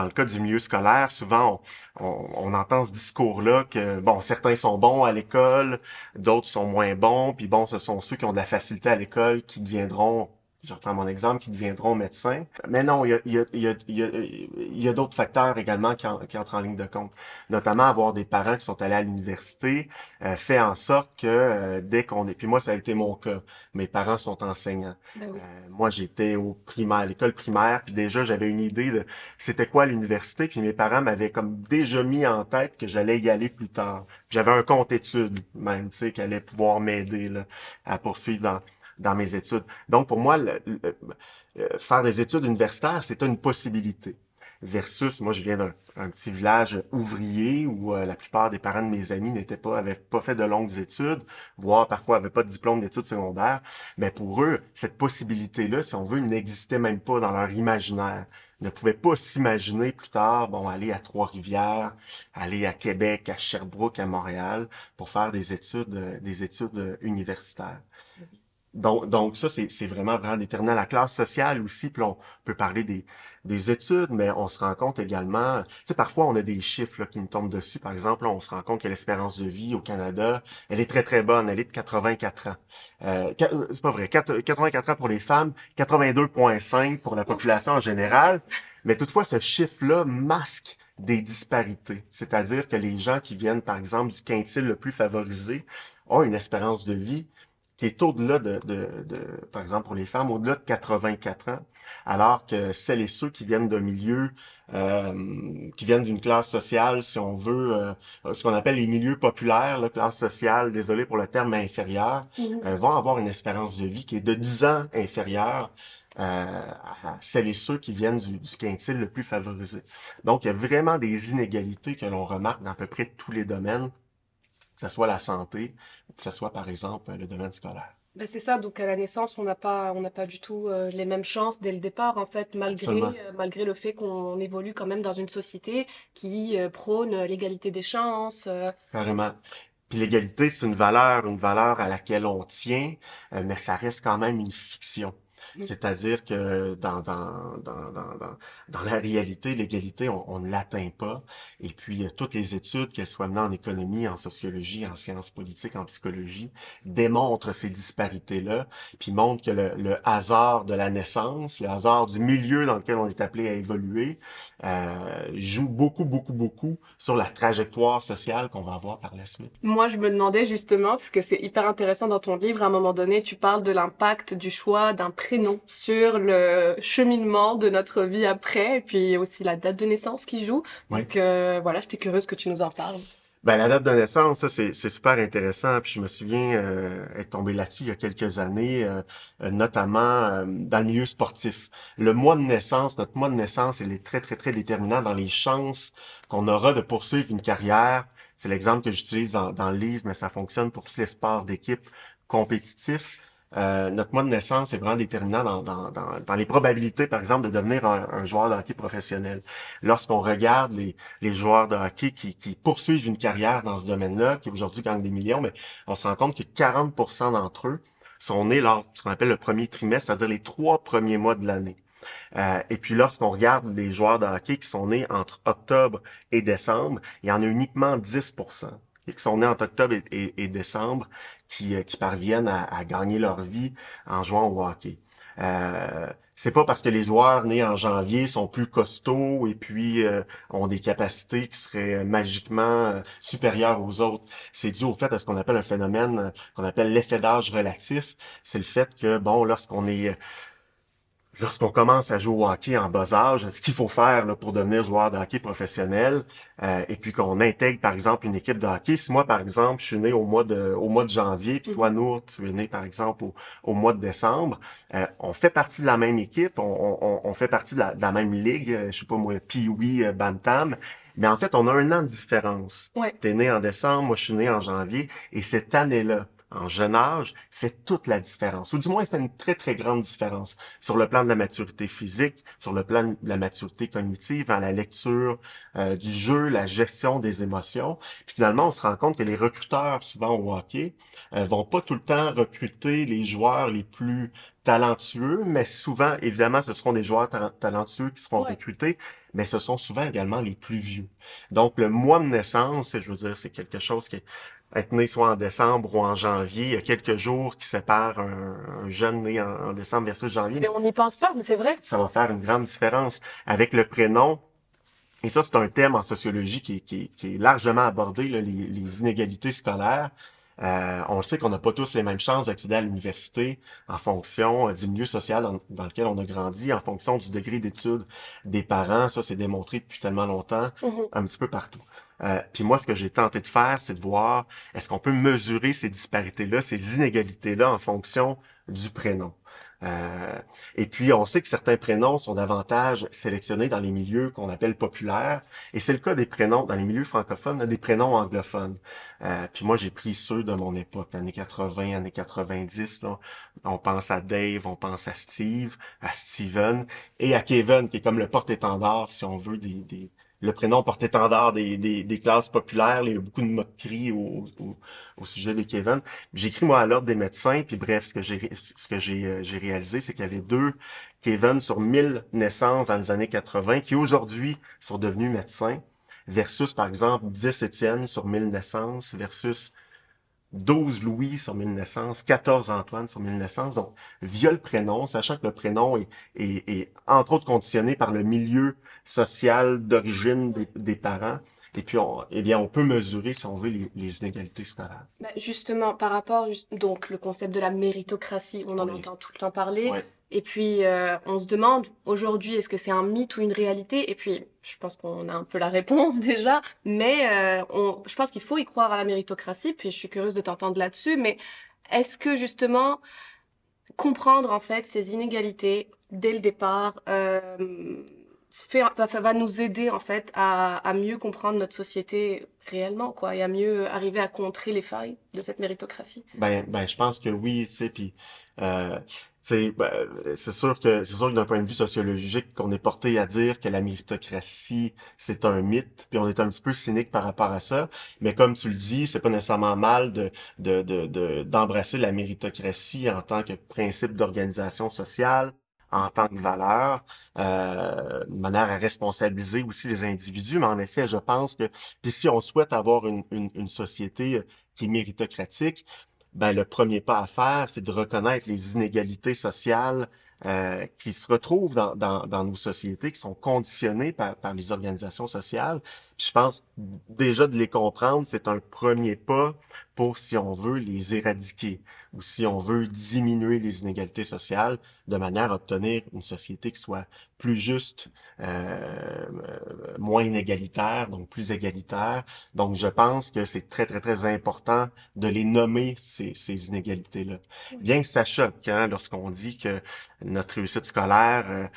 le cas du milieu scolaire, souvent, on entend ce discours-là que, bon, certains sont bons à l'école, d'autres sont moins bons, puis bon, ce sont ceux qui ont de la facilité à l'école qui deviendront, je reprends mon exemple, qui deviendront médecins. Mais non, il y a d'autres facteurs également qui entrent en ligne de compte. Notamment avoir des parents qui sont allés à l'université fait en sorte que dès qu'on est... Puis moi, ça a été mon cas. Mes parents sont enseignants. Ben oui. Moi, j'étais à l'école primaire, puis déjà, j'avais une idée de c'était quoi l'université, puis mes parents m'avaient comme déjà mis en tête que j'allais y aller plus tard. J'avais un compte études, même, tu sais, qui allait pouvoir m'aider là, à poursuivre dans mes études. Donc, pour moi, faire des études universitaires, c'était une possibilité. versus, moi, je viens d'un petit village ouvrier où la plupart des parents de mes amis avaient pas fait de longues études, voire parfois avaient pas de diplôme d'études secondaires. Mais pour eux, cette possibilité-là, si on veut, n'existait même pas dans leur imaginaire. Ils ne pouvaient pas s'imaginer plus tard, bon, aller à Trois-Rivières, aller à Québec, à Sherbrooke, à Montréal, pour faire des études universitaires. Donc ça, c'est vraiment déterminant. La classe sociale aussi, puis on peut parler des études, mais on se rend compte également, tu sais, parfois on a des chiffres là, qui nous tombent dessus. Par exemple, là, on se rend compte que l'espérance de vie au Canada, elle est très, très bonne. Elle est de 84 ans. C'est pas vrai, 84 ans pour les femmes, 82,5 pour la population en général. Mais toutefois, ce chiffre-là masque des disparités. C'est-à-dire que les gens qui viennent, par exemple, du quintile le plus favorisé ont une espérance de vie qui est au-delà par exemple pour les femmes, au-delà de 84 ans, alors que celles et ceux qui viennent d'un milieu, qui viennent d'une classe sociale, si on veut, ce qu'on appelle les milieux populaires, la classe sociale, désolé pour le terme, inférieur, vont avoir une espérance de vie qui est de 10 ans inférieure à celles et ceux qui viennent du quintile le plus favorisé. Donc, il y a vraiment des inégalités que l'on remarque dans à peu près tous les domaines, que ce soit la santé, que ce soit, par exemple, le domaine scolaire. Ben c'est ça, donc à la naissance, on n'a pas du tout les mêmes chances dès le départ, en fait, malgré le fait qu'on évolue quand même dans une société qui prône l'égalité des chances. Carrément. Puis l'égalité, c'est une valeur à laquelle on tient, mais ça reste quand même une fiction. C'est-à-dire que dans la réalité, l'égalité, on ne l'atteint pas. Et puis, toutes les études, qu'elles soient menées en économie, en sociologie, en sciences politiques, en psychologie, démontrent ces disparités-là, puis montrent que le hasard de la naissance, le hasard du milieu dans lequel on est appelé à évoluer, joue beaucoup sur la trajectoire sociale qu'on va avoir par la suite. Moi, je me demandais justement, parce que c'est hyper intéressant dans ton livre, à un moment donné, tu parles de l'impact du choix d'un prénom sur le cheminement de notre vie après, et puis aussi la date de naissance qui joue. Oui. Donc voilà, j'étais curieuse que tu nous en parles. Ben la date de naissance, ça c'est super intéressant. Puis je me souviens être tombé là-dessus il y a quelques années, notamment dans le milieu sportif. Le mois de naissance, notre mois de naissance, il est très très déterminant dans les chances qu'on aura de poursuivre une carrière. C'est l'exemple que j'utilise dans le livre, mais ça fonctionne pour tous les sports d'équipe compétitifs. Notre mois de naissance est vraiment déterminant dans les probabilités, par exemple, de devenir un joueur de hockey professionnel. Lorsqu'on regarde les joueurs de hockey qui poursuivent une carrière dans ce domaine-là, qui aujourd'hui gagnent des millions, mais on se rend compte que 40% d'entre eux sont nés lors de ce qu'on appelle le premier trimestre, c'est-à-dire les 3 premiers mois de l'année. Et puis lorsqu'on regarde les joueurs de hockey qui sont nés entre octobre et décembre, il y en a uniquement 10%. Qui sont nés entre octobre et décembre, qui parviennent à gagner leur vie en jouant au hockey. C'est pas parce que les joueurs nés en janvier sont plus costauds et puis ont des capacités qui seraient magiquement supérieures aux autres. C'est dû au fait à ce qu'on appelle un phénomène qu'on appelle l'effet d'âge relatif. C'est le fait que, bon, lorsqu'on commence à jouer au hockey en bas âge, ce qu'il faut faire là, pour devenir joueur de hockey professionnel, et puis qu'on intègre par exemple une équipe de hockey. Si moi par exemple je suis né au mois de janvier, puis toi Nour, tu es né par exemple au mois de décembre, on fait partie de la même équipe, on fait partie de la même ligue, je sais pas moi, Pee-wee, Bantam. Mais en fait, on a 1 an de différence. Ouais. T'es né en décembre, moi je suis né en janvier, et cette année-là, en jeune âge, fait toute la différence. Ou du moins, elle fait une très, très grande différence sur le plan de la maturité physique, sur le plan de la maturité cognitive, dans la lecture du jeu, la gestion des émotions. Puis finalement, on se rend compte que les recruteurs, souvent au hockey, vont pas tout le temps recruter les joueurs les plus talentueux, mais souvent, évidemment, ce seront des joueurs talentueux qui seront recrutés, mais ce sont souvent également les plus vieux. Donc, le mois de naissance, je veux dire, c'est quelque chose qui est être né soit en décembre ou en janvier, il y a quelques jours qui séparent un jeune né en décembre versus janvier. Mais on n'y pense pas, mais c'est vrai. Ça va faire une grande différence. Avec le prénom, et ça c'est un thème en sociologie qui est largement abordé, là, les inégalités scolaires. On le sait qu'on n'a pas tous les mêmes chances d'accéder à l'université en fonction du milieu social dans lequel on a grandi, en fonction du degré d'études des parents. Ça, c'est démontré depuis tellement longtemps, un petit peu partout. Puis moi, ce que j'ai tenté de faire, c'est de voir est-ce qu'on peut mesurer ces disparités-là, ces inégalités-là en fonction du prénom. Et puis, on sait que certains prénoms sont davantage sélectionnés dans les milieux qu'on appelle populaires. Et c'est le cas des prénoms dans les milieux francophones, des prénoms anglophones. Puis moi, j'ai pris ceux de mon époque, années 80, années 90. Là. On pense à Dave, on pense à Steve, à Steven et à Kevin, qui est comme le porte-étendard, si on veut, le prénom porte-étendard des classes populaires. Il y a beaucoup de moqueries au sujet des Kevin. J'écris, moi, à l'ordre des médecins, puis bref, ce que j'ai réalisé, c'est qu'il y avait 2 Kevin sur 1000 naissances dans les années 80 qui, aujourd'hui, sont devenus médecins, versus, par exemple, 10 Étienne sur 1000 naissances, versus 12 Louis sur 1000 naissances, 14 Antoine sur 1000 naissances. Donc, via le prénom, sachant que le prénom est entre autres conditionné par le milieu social d'origine des parents, et puis on peut mesurer, si on veut, les inégalités scolaires. Justement, par rapport, donc, le concept de la méritocratie, on en entend tout le temps parler. Ouais. Et puis, on se demande, aujourd'hui, est-ce que c'est un mythe ou une réalité? Et puis, je pense qu'on a un peu la réponse déjà, mais je pense qu'il faut y croire à la méritocratie, puis je suis curieuse de t'entendre là-dessus, mais est-ce que, justement, comprendre, en fait, ces inégalités dès le départ va nous aider, en fait, à mieux comprendre notre société réellement, quoi, et à mieux arriver à contrer les failles de cette méritocratie? Je pense que oui, tu sais, puis c'est sûr que d'un point de vue sociologique, qu'on est porté à dire que la méritocratie, c'est un mythe, puis on est un petit peu cynique par rapport à ça. Mais comme tu le dis, c'est pas nécessairement mal d'embrasser la méritocratie en tant que principe d'organisation sociale, en tant que valeur, de manière à responsabiliser aussi les individus. Mais en effet, je pense que, puis si on souhaite avoir une société qui est méritocratique, le premier pas à faire, c'est de reconnaître les inégalités sociales qui se retrouvent dans nos sociétés, qui sont conditionnées par les organisations sociales. Puis je pense déjà de les comprendre, c'est un premier pas pour, si on veut, les éradiquer ou si on veut diminuer les inégalités sociales de manière à obtenir une société qui soit plus juste, moins inégalitaire, donc plus égalitaire. Donc, je pense que c'est très, très, très important de les nommer, ces inégalités-là. Bien que ça choque, hein, lorsqu'on dit que notre réussite scolaire,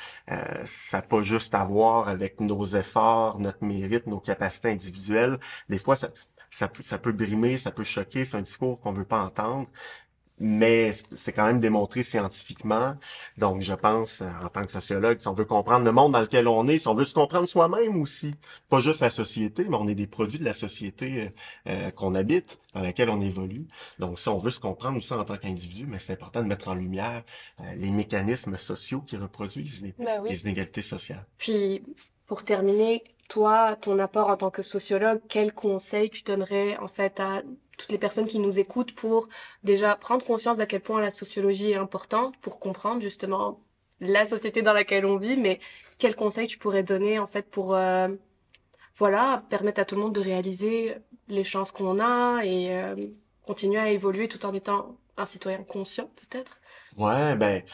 ça n'a pas juste à voir avec nos efforts, notre mérite, nos capacités individuelles. Des fois, ça peut brimer, ça peut choquer, c'est un discours qu'on veut pas entendre. Mais c'est quand même démontré scientifiquement. Donc, je pense, en tant que sociologue, si on veut comprendre le monde dans lequel on est, si on veut se comprendre soi-même aussi, pas juste la société, mais on est des produits de la société qu'on habite, dans laquelle on évolue. Donc, si on veut se comprendre aussi en tant qu'individu, mais c'est important de mettre en lumière les mécanismes sociaux qui reproduisent les inégalités sociales. Puis, pour terminer, toi, ton apport en tant que sociologue, quel conseil tu donnerais en fait à toutes les personnes qui nous écoutent pour déjà prendre conscience d'à quel point la sociologie est importante pour comprendre justement la société dans laquelle on vit, mais quel conseil tu pourrais donner en fait pour permettre à tout le monde de réaliser les chances qu'on a et continuer à évoluer tout en étant un citoyen conscient peut-être? Ouais,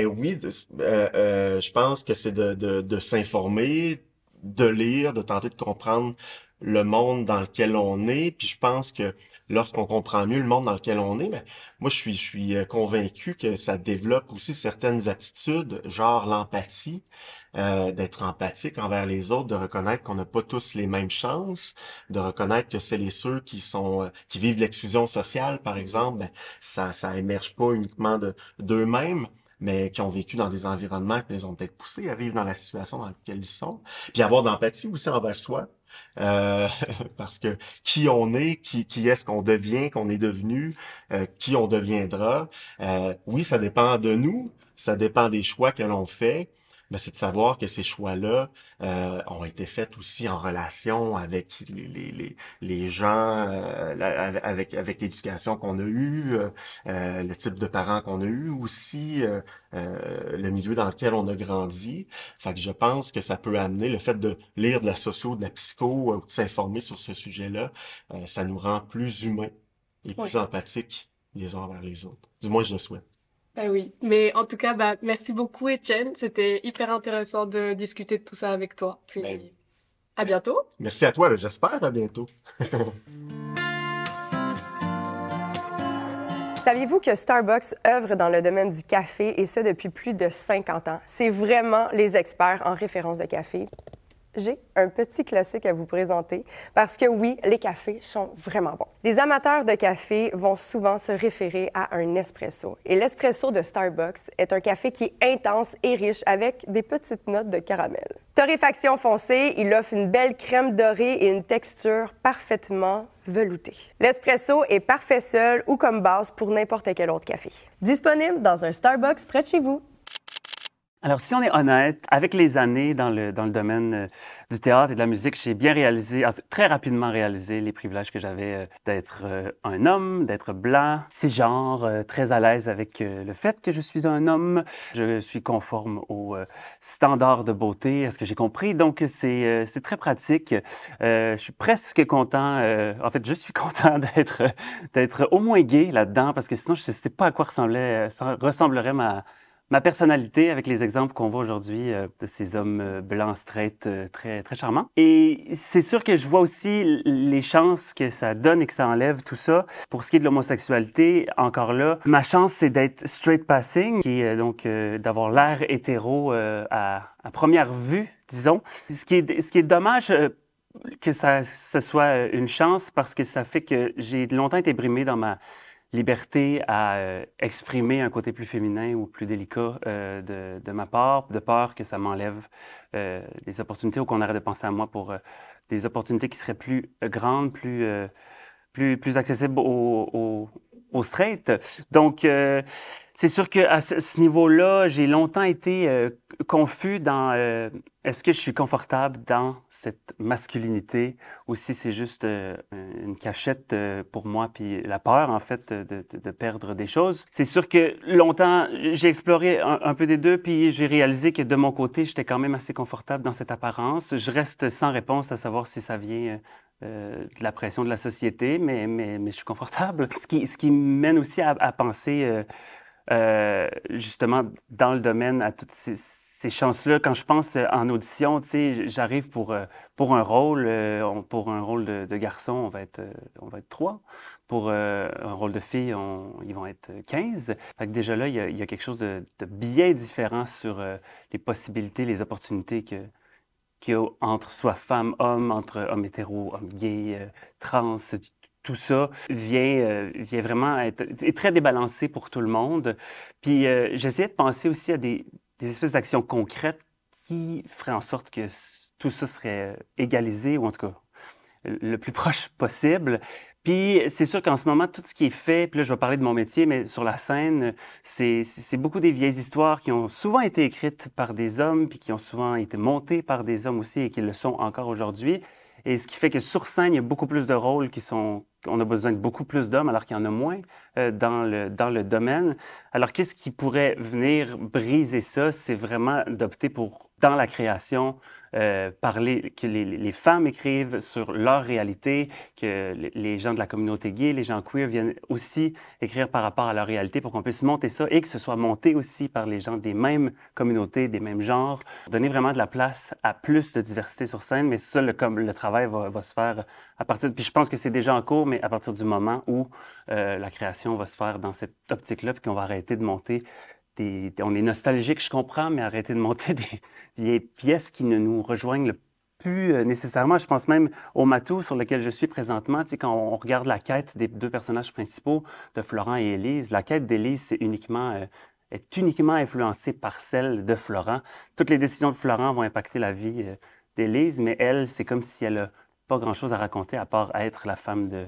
oui, je pense que c'est de s'informer, de lire, de tenter de comprendre le monde dans lequel on est. Puis je pense que lorsqu'on comprend mieux le monde dans lequel on est, moi je suis convaincu que ça développe aussi certaines aptitudes, genre l'empathie, d'être empathique envers les autres, de reconnaître qu'on n'a pas tous les mêmes chances, de reconnaître que celles et ceux qui vivent l'exclusion sociale, par exemple, ça émerge pas uniquement d'eux-mêmes, mais qui ont vécu dans des environnements qui les ont peut-être poussés à vivre dans la situation dans laquelle ils sont. Puis avoir d'empathie aussi envers soi. Parce que qui on est, qui est-ce qu'on devient, qu'on est devenu, qui on deviendra. Oui, ça dépend de nous, ça dépend des choix que l'on fait, mais c'est de savoir que ces choix-là ont été faits aussi en relation avec les gens, avec l'éducation qu'on a eue, le type de parents qu'on a eu aussi, le milieu dans lequel on a grandi. Fait que je pense que ça peut amener le fait de lire de la socio, de la psycho, ou de s'informer sur ce sujet-là, ça nous rend plus humains et plus empathiques les uns envers les autres. Du moins, je le souhaite. Oui, mais en tout cas, merci beaucoup Étienne. C'était hyper intéressant de discuter de tout ça avec toi. Puis à bientôt. Merci à toi, j'espère à bientôt. Saviez-vous que Starbucks œuvre dans le domaine du café et ce depuis plus de 50 ans? C'est vraiment les experts en référence de café. J'ai un petit classique à vous présenter parce que oui, les cafés sont vraiment bons. Les amateurs de café vont souvent se référer à un espresso. Et l'espresso de Starbucks est un café qui est intense et riche avec des petites notes de caramel. Torréfaction foncée, il offre une belle crème dorée et une texture parfaitement veloutée. L'espresso est parfait seul ou comme base pour n'importe quel autre café. Disponible dans un Starbucks près de chez vous. Alors, si on est honnête, avec les années dans le domaine du théâtre et de la musique, j'ai bien réalisé, très rapidement réalisé les privilèges que j'avais d'être un homme, d'être blanc, cisgenre, très à l'aise avec le fait que je suis un homme. Je suis conforme aux standards de beauté, à ce que j'ai compris. Donc, c'est très pratique. Je suis presque content, en fait, je suis content d'être au moins gay là-dedans, parce que sinon, je ne sais pas à quoi ressemblerait ma personnalité avec les exemples qu'on voit aujourd'hui de ces hommes blancs, straight, très, très charmants. Et c'est sûr que je vois aussi les chances que ça donne et que ça enlève tout ça. Pour ce qui est de l'homosexualité, encore là, ma chance, c'est d'être straight passing, qui est donc d'avoir l'air hétéro à première vue, disons. Ce qui est dommage... que ça soit une chance parce que ça fait que j'ai longtemps été brimé dans ma liberté à exprimer un côté plus féminin ou plus délicat de ma part, de peur que ça m'enlève des opportunités ou qu'on arrête de penser à moi pour des opportunités qui seraient plus grandes, plus accessibles aux straight. Donc, c'est sûr qu'à ce niveau-là, j'ai longtemps été confus dans est-ce que je suis confortable dans cette masculinité ou si c'est juste une cachette pour moi, puis la peur, en fait, de perdre des choses. C'est sûr que longtemps, j'ai exploré un peu des deux, puis j'ai réalisé que de mon côté, j'étais quand même assez confortable dans cette apparence. Je reste sans réponse à savoir si ça vient de la pression de la société, mais je suis confortable. Ce qui mène aussi à penser... justement, dans le domaine, à toutes ces chances-là. Quand je pense en audition, tu sais, j'arrive pour un rôle, de garçon, on va être 3. Pour un rôle de fille, ils vont être 15. Fait que déjà là, il y a quelque chose de bien différent sur les possibilités, les opportunités qu'il y a entre soit femme, homme, entre homme hétéro, homme gay, trans, tout ça vient vraiment est très débalancé pour tout le monde. Puis j'essayais de penser aussi à des espèces d'actions concrètes qui feraient en sorte que tout ça serait égalisé, ou en tout cas le plus proche possible. Puis c'est sûr qu'en ce moment, tout ce qui est fait, puis là, je vais parler de mon métier, mais sur la scène, c'est beaucoup des vieilles histoires qui ont souvent été écrites par des hommes, puis qui ont souvent été montées par des hommes aussi, et qui le sont encore aujourd'hui. Et ce qui fait que sur scène, il y a beaucoup plus de rôles on a besoin de beaucoup plus d'hommes, alors qu'il y en a moins dans le domaine. Alors, qu'est-ce qui pourrait venir briser ça? C'est vraiment d'opter pour, dans la création, parler, que les femmes écrivent sur leur réalité, que les gens de la communauté gay, les gens queer viennent aussi écrire par rapport à leur réalité pour qu'on puisse monter ça et que ce soit monté aussi par les gens des mêmes communautés, des mêmes genres. Donner vraiment de la place à plus de diversité sur scène, mais ça, le travail va se faire à partir... Puis je pense que c'est déjà en cours, mais à partir du moment où la création va se faire dans cette optique-là, puis qu'on va arrêter de monter on est nostalgique, je comprends, mais arrêter de monter des pièces qui ne nous rejoignent le plus nécessairement. Je pense même au Matou sur lequel je suis présentement. Tu sais, quand on regarde la quête des deux personnages principaux, de Florent et Élise, la quête d'Élise, est uniquement influencée par celle de Florent. Toutes les décisions de Florent vont impacter la vie d'Élise, mais elle, c'est comme si elle n'a pas grand-chose à raconter à part être la femme de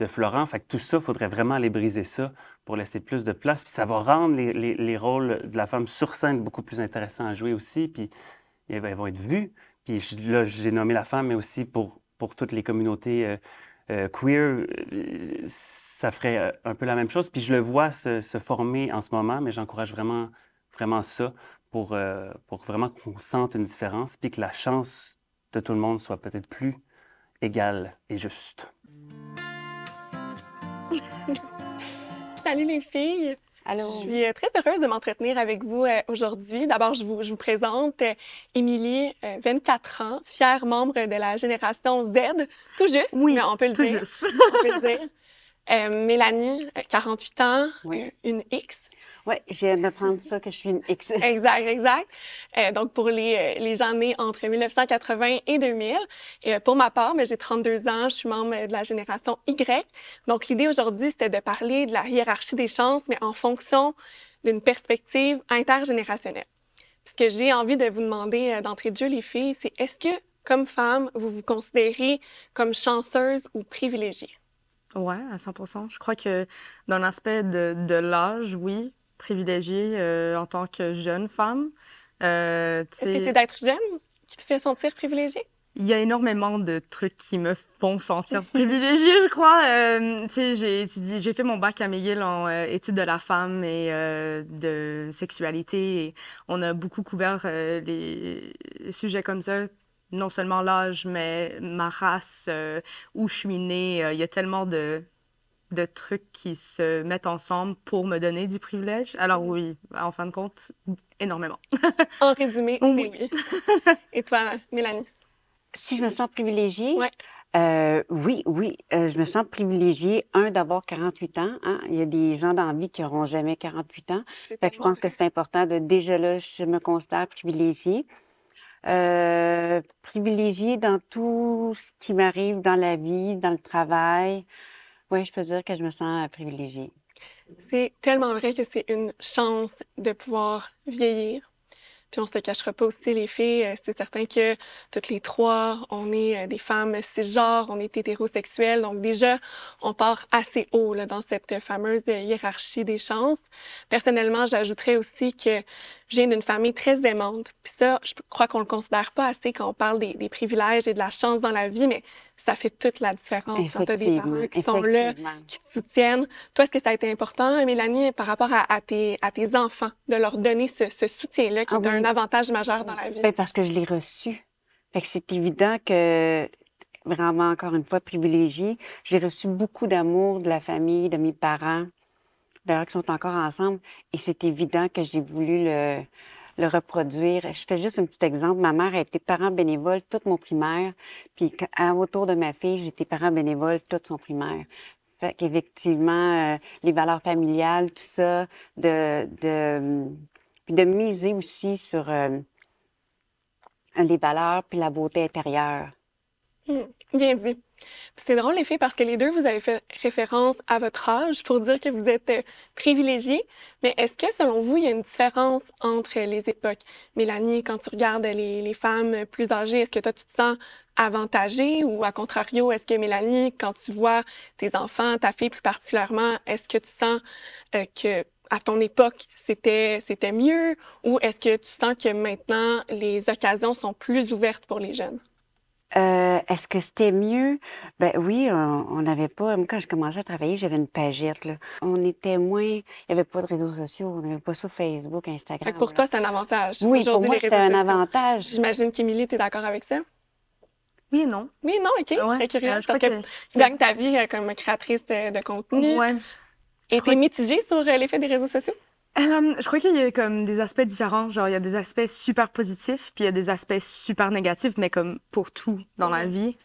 Florent. Fait que tout ça, il faudrait vraiment aller briser ça pour laisser plus de place. Puis ça va rendre les rôles de la femme sur scène beaucoup plus intéressants à jouer aussi. Puis ils vont être vus. Puis là, j'ai nommé la femme, mais aussi pour toutes les communautés queer, ça ferait un peu la même chose. Puis je le vois se former en ce moment, mais j'encourage vraiment, vraiment ça pour vraiment qu'on sente une différence, puis que la chance de tout le monde soit peut-être plus égale et juste. Salut les filles! Allô. Je suis très heureuse de m'entretenir avec vous aujourd'hui. D'abord, je vous présente Émilie, 24 ans, fière membre de la génération Z, tout juste, Oui, mais on peut le tout dire. juste. On peut le dire. Mélanie, 48 ans, Oui. une X. Oui, je viens d'apprendre ça, que je suis une X. Exact, exact. Donc, pour les gens nés entre 1980 et 2000. Et pour ma part, j'ai 32 ans, je suis membre de la génération Y. Donc, l'idée aujourd'hui, c'était de parler de la hiérarchie des chances, mais en fonction d'une perspective intergénérationnelle. Ce que j'ai envie de vous demander d'entrée de jeu, les filles, c'est est-ce que, comme femme, vous vous considérez comme chanceuse ou privilégiée? Ouais, à 100%. Je crois que dans l'aspect de l'âge, oui, privilégiée en tant que jeune femme. Est-ce que c'est d'être jeune qui te fait sentir privilégiée? Il y a énormément de trucs qui me font sentir privilégiée, je crois. Tu sais, j'ai fait mon bac à McGill en études de la femme et de sexualité. Et on a beaucoup couvert les sujets comme ça. Non seulement l'âge, mais ma race, où je suis née. Il y a tellement de trucs qui se mettent ensemble pour me donner du privilège. Alors oui, en fin de compte, énormément. En résumé, c'est Oui. oui. Et toi, Mélanie? Si je me sens privilégiée, Ouais. oui, je me sens privilégiée, d'avoir 48 ans. Hein. Il y a des gens dans la vie qui n'auront jamais 48 ans. C'est Fait que je pense que c'est important déjà là, je me considère privilégiée. Privilégiée dans tout ce qui m'arrive dans la vie, dans le travail. Oui, je peux dire que je me sens privilégiée. C'est tellement vrai que c'est une chance de pouvoir vieillir. Puis on se cachera pas aussi, les filles, c'est certain que toutes les trois, on est des femmes cisgenres, on est hétérosexuelles. Donc déjà, on part assez haut là, dans cette fameuse hiérarchie des chances. Personnellement, j'ajouterais aussi que je viens d'une famille très aimante. Puis ça, je crois qu'on le considère pas assez quand on parle des privilèges et de la chance dans la vie, mais ça fait toute la différence quand tu as des parents qui sont là, qui te soutiennent. Toi, est-ce que ça a été important, Mélanie, par rapport à tes enfants, de leur donner ce soutien-là qui est un avantage majeur dans la vie? Bien, parce que je l'ai reçu. Fait que c'est évident que, vraiment, encore une fois, privilégiée, j'ai reçu beaucoup d'amour de la famille, de mes parents, d'ailleurs, qui sont encore ensemble. Et c'est évident que j'ai voulu le reproduire. Je fais juste un petit exemple. Ma mère a été parent bénévole toute mon primaire. Puis autour de ma fille, j'ai été parent bénévole toute son primaire. Fait qu'effectivement, les valeurs familiales, tout ça, puis de miser aussi sur les valeurs puis la beauté intérieure. Bien dit. Puis c'est drôle, les filles, parce que les deux, vous avez fait référence à votre âge pour dire que vous êtes privilégiées. Mais est-ce que, selon vous, il y a une différence entre les époques? Mélanie, quand tu regardes les femmes plus âgées, est-ce que toi, tu te sens avantagée ou, à contrario, est-ce que, Mélanie, quand tu vois tes enfants, ta fille plus particulièrement, est-ce que tu sens que à ton époque, c'était mieux, ou est-ce que tu sens que maintenant, les occasions sont plus ouvertes pour les jeunes? Est-ce que c'était mieux? Ben oui, on n'avait pas. Moi, quand j'ai commencé à travailler, j'avais une pagette, là. On était moins. Il n'y avait pas de réseaux sociaux, on n'avait pas ça Facebook, Instagram. Fait que pour toi, c'est un avantage. Oui, pour aujourd'hui, moi, les c'était réseaux un sociaux. avantage. J'imagine qu'Émilie, tu es d'accord avec ça? Oui et non. Oui, non, OK. Ouais. Très curieuse. Je Parce crois que tu gagnes ta vie comme créatrice de contenu. Ouais. Et tu es mitigée sur l'effet des réseaux sociaux? Je crois qu'il y a comme des aspects différents. Genre, il y a des aspects super positifs, puis il y a des aspects super négatifs, mais comme pour tout dans la vie.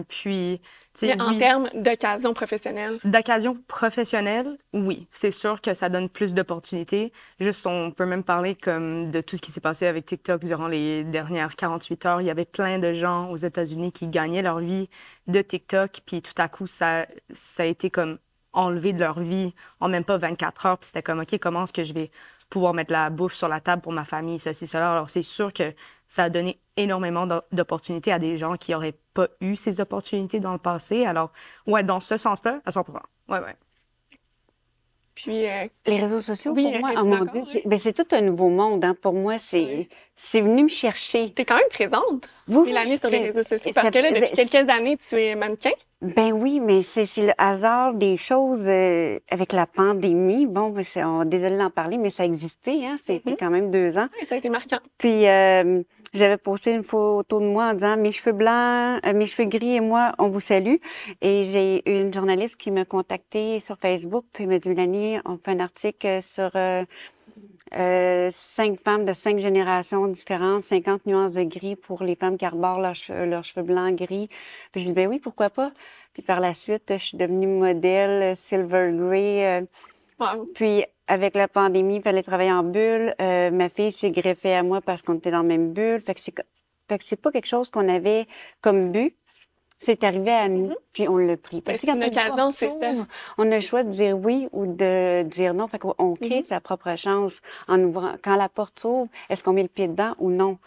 Puis, tu sais, Mais en termes d'occasion professionnelle? D'occasion professionnelle, oui. C'est sûr que ça donne plus d'opportunités. Juste, on peut même parler comme de tout ce qui s'est passé avec TikTok durant les dernières 48 heures. Il y avait plein de gens aux États-Unis qui gagnaient leur vie de TikTok, puis tout à coup, ça a été comme enlevé de leur vie en même pas 24 heures. Puis c'était comme, OK, comment est-ce que je vais pouvoir mettre la bouffe sur la table pour ma famille, ceci, cela. Alors, c'est sûr que ça a donné énormément d'opportunités à des gens qui n'auraient pas eu ces opportunités dans le passé. Alors, ouais, dans ce sens-là, à 100%. Ouais. Puis, les réseaux sociaux, oui, pour moi, oh mon Dieu, c'est tout un nouveau monde. Hein. Pour moi, c'est venu me chercher. Tu es quand même présente, Mélanie, sur les réseaux sociaux. Parce que là, depuis quelques années, tu es mannequin. Ben oui, mais c'est le hasard des choses avec la pandémie. Bon, désolé d'en parler, mais ça existait, hein. C'était quand même 2 ans. Oui, ça a été marquant. Puis j'avais posté une photo de moi en disant mes cheveux blancs, mes cheveux gris et moi, on vous salue. Et j'ai eu une journaliste qui m'a contactée sur Facebook, puis elle m'a dit Mélanie, on fait un article sur 5 femmes de 5 générations différentes, 50 nuances de gris pour les femmes qui arborent leurs cheveux blancs gris. Puis je dis, ben oui, pourquoi pas? Puis par la suite, je suis devenue modèle Silver Grey. Wow. Puis avec la pandémie, il fallait travailler en bulle. Ma fille s'est greffée à moi parce qu'on était dans la même bulle. Fait que c'est pas quelque chose qu'on avait comme but. C'est arrivé à nous, puis on l'a pris. Parce que C'est une occasion, c'est ça. on a le choix de dire oui ou de dire non. Fait qu'on crée sa propre chance en ouvrant. Quand la porte s'ouvre, est-ce qu'on met le pied dedans ou non?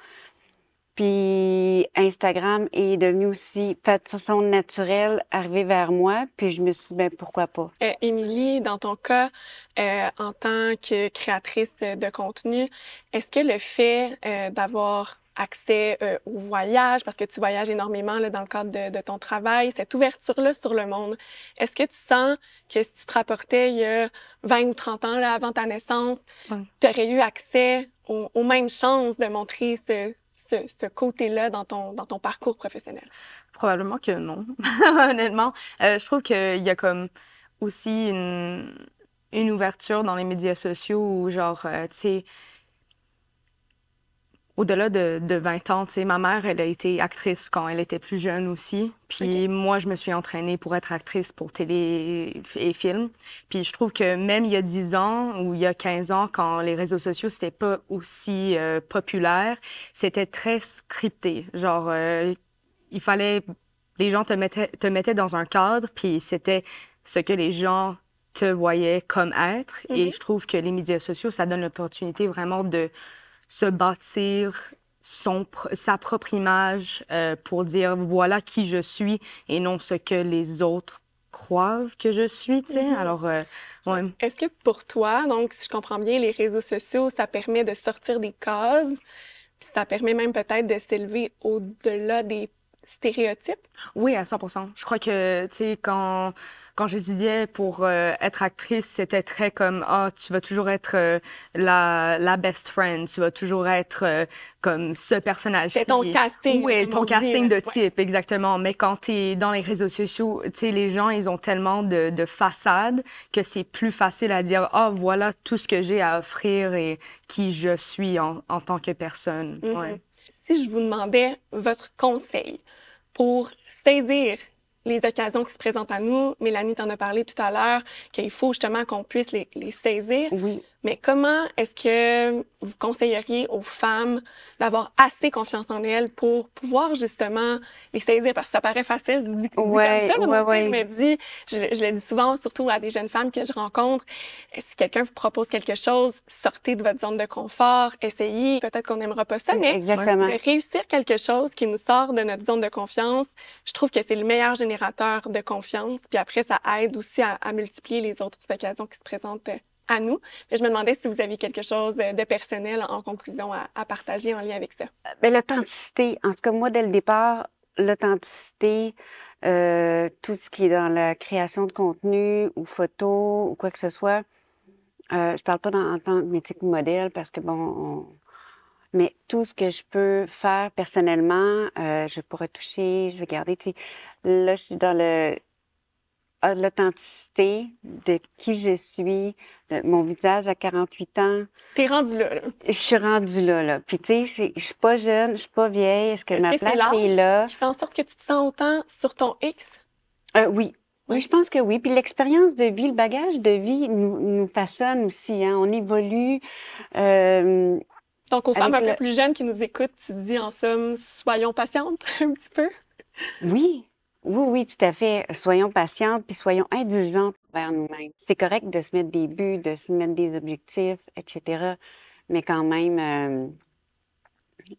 Puis Instagram est devenu aussi, de façon naturelle, arrivé vers moi. Puis je me suis dit, ben pourquoi pas? Émilie, dans ton cas, en tant que créatrice de contenu, est-ce que le fait d'avoir accès au voyage, parce que tu voyages énormément là, dans le cadre de ton travail, cette ouverture-là sur le monde, est-ce que tu sens que si tu te rapportais il y a 20 ou 30 ans là, avant ta naissance, tu aurais eu accès aux mêmes chances de montrer ce côté-là dans ton parcours professionnel? Probablement que non, honnêtement. Je trouve qu'il y a comme aussi une ouverture dans les médias sociaux où, genre, tu sais, au-delà de 20 ans, tu sais, ma mère, elle a été actrice quand elle était plus jeune aussi. Puis moi, je me suis entraînée pour être actrice pour télé et film. Puis je trouve que même il y a 10 ans ou il y a 15 ans, quand les réseaux sociaux, c'était pas aussi populaire, c'était très scripté. Genre, il fallait... Les gens te mettaient dans un cadre, puis c'était ce que les gens te voyaient comme être. Et je trouve que les médias sociaux, ça donne l'opportunité vraiment de se bâtir sa propre image pour dire voilà qui je suis et non ce que les autres croient que je suis, tu sais. Alors, ouais. Est-ce que pour toi, donc, si je comprends bien, les réseaux sociaux, ça permet de sortir des cases, puis ça permet même peut-être de s'élever au-delà des stéréotypes? Oui, à 100%. Je crois que, tu sais, quand j'étudiais pour être actrice, c'était très comme tu vas toujours être la best friend, tu vas toujours être comme ce personnage-ci. C'est ton casting. Oui, ton casting de type, exactement. Mais quand t'es dans les réseaux sociaux, tu sais, les gens, ils ont tellement de façades que c'est plus facile à dire voilà tout ce que j'ai à offrir et qui je suis en tant que personne. Ouais. Si je vous demandais votre conseil pour saisir les occasions qui se présentent à nous, Mélanie t'en a parlé tout à l'heure, qu'il faut justement qu'on puisse les saisir. Oui. Mais comment est-ce que vous conseilleriez aux femmes d'avoir assez confiance en elles pour pouvoir justement les saisir? Parce que ça paraît facile dit comme ça, mais moi aussi, je me dis, je le dis souvent, surtout à des jeunes femmes que je rencontre, si quelqu'un vous propose quelque chose, sortez de votre zone de confort, essayez, peut-être qu'on n'aimera pas ça, mais de réussir quelque chose qui nous sort de notre zone de confiance, je trouve que c'est le meilleur générateur de confiance. Puis après, ça aide aussi à multiplier les autres occasions qui se présentent à nous. Mais je me demandais si vous aviez quelque chose de personnel en conclusion à partager en lien avec ça. Bien, l'authenticité. En tout cas, moi, dès le départ, l'authenticité, tout ce qui est dans la création de contenu ou photo ou quoi que ce soit. Je parle pas en tant que métier de modèle parce que, bon, mais tout ce que je peux faire personnellement, je pourrais toucher, je vais garder, tu sais, là, je suis dans l'authenticité de qui je suis, de mon visage à 48 ans. T'es rendue là. Je suis rendue là. Puis, tu sais, je suis pas jeune, je suis pas vieille. Est-ce que ma place est là? Qui fait en sorte que tu te sens autant sur ton X? Oui. Oui, je pense que oui. Puis l'expérience de vie, le bagage de vie nous façonne aussi. Hein? On évolue. Donc, aux femmes un peu plus jeunes qui nous écoutent, tu dis en somme, soyons patientes un petit peu? Oui. Oui, tout à fait. Soyons patientes puis soyons indulgentes vers nous-mêmes. C'est correct de se mettre des buts, de se mettre des objectifs, etc. Mais quand même,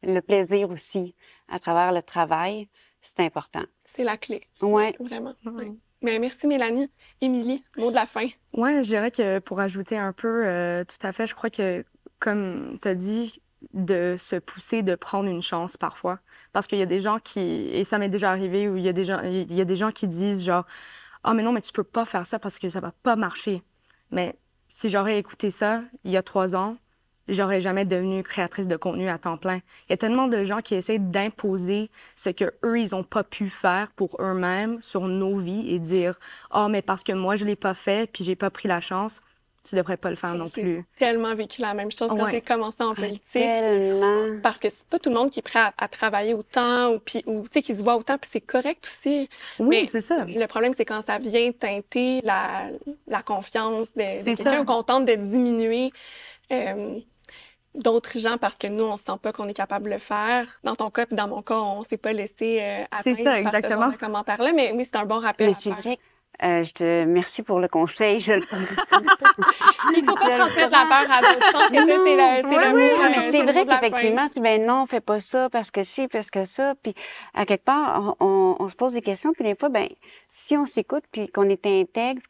le plaisir aussi à travers le travail, c'est important. C'est la clé. Oui. Vraiment. Ouais. Mais merci, Mélanie. Émilie, mot de la fin. Oui, je dirais que pour ajouter un peu, tout à fait, je crois que, comme tu as dit, de se pousser, de prendre une chance parfois. Parce qu'il y a des gens qui, et ça m'est déjà arrivé, où il y a des gens qui disent genre « Ah, mais non, mais tu peux pas faire ça parce que ça va pas marcher. » Mais si j'aurais écouté ça il y a 3 ans, j'aurais jamais devenu créatrice de contenu à temps plein. Il y a tellement de gens qui essaient d'imposer ce que eux ils ont pas pu faire pour eux-mêmes sur nos vies et dire « Ah, mais parce que moi, je l'ai pas fait puis j'ai pas pris la chance. » tu devrais pas le faire non J'ai plus. tellement vécu la même chose quand Ouais. j'ai commencé en politique. Tellement. Parce que c'est pas tout le monde qui est prêt à travailler autant ou tu sais, qui se voit autant, puis c'est correct aussi. Oui, Mais c'est ça. le problème, c'est quand ça vient teinter la confiance de C'est quelqu'un, ça. qu'on tente de diminuer d'autres gens parce que nous, on sent pas qu'on est capable de le faire. Dans ton cas, puis dans mon cas, on s'est pas laissé C'est atteindre ça, par ce exactement. genre de commentaires-là, mais oui, c'est un bon rappel Mais à c'est faire. vrai. Je te merci pour le conseil. Je le Il faut pas transmettre la peur à d'autres. Je pense que ça, c'est le mot. Mais c'est c'est le vrai mot de la fin. qu'effectivement, tu dis, ben non, fais pas ça parce que ci, parce que ça. Puis, à quelque part, on se pose des questions. Puis, des fois, ben, si on s'écoute puis qu'on est intègre,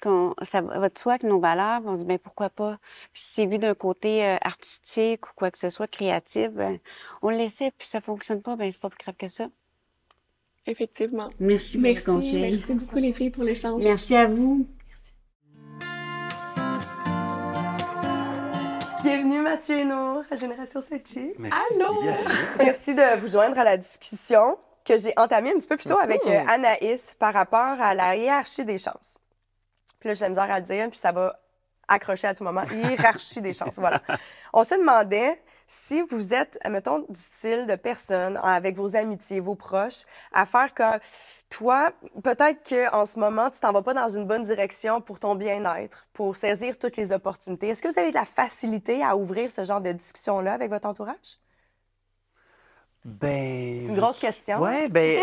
ça va de soi avec nos valeurs, on se dit, ben pourquoi pas. Puis, si c'est vu d'un côté artistique ou quoi que ce soit, créatif, ben, on le laissait. Puis, ça fonctionne pas, ben c'est pas plus grave que ça. Effectivement. Merci pour le conseil. Merci beaucoup les filles pour l'échange. Merci à vous. Bienvenue Mathieu et Nour à Génération Sechi. Merci. Merci de vous joindre à la discussion que j'ai entamée un petit peu plus tôt avec Anaïs par rapport à la hiérarchie des chances. Puis là, j'ai la misère à le dire, puis ça va accrocher à tout moment. Hiérarchie des chances, voilà. On se demandait si vous êtes, admettons, du style de personne avec vos amitiés, vos proches, à faire comme toi, peut-être qu'en ce moment, tu t'en vas pas dans une bonne direction pour ton bien-être, pour saisir toutes les opportunités. Est-ce que vous avez de la facilité à ouvrir ce genre de discussion-là avec votre entourage? Ben... C'est une grosse question. Ouais, ben,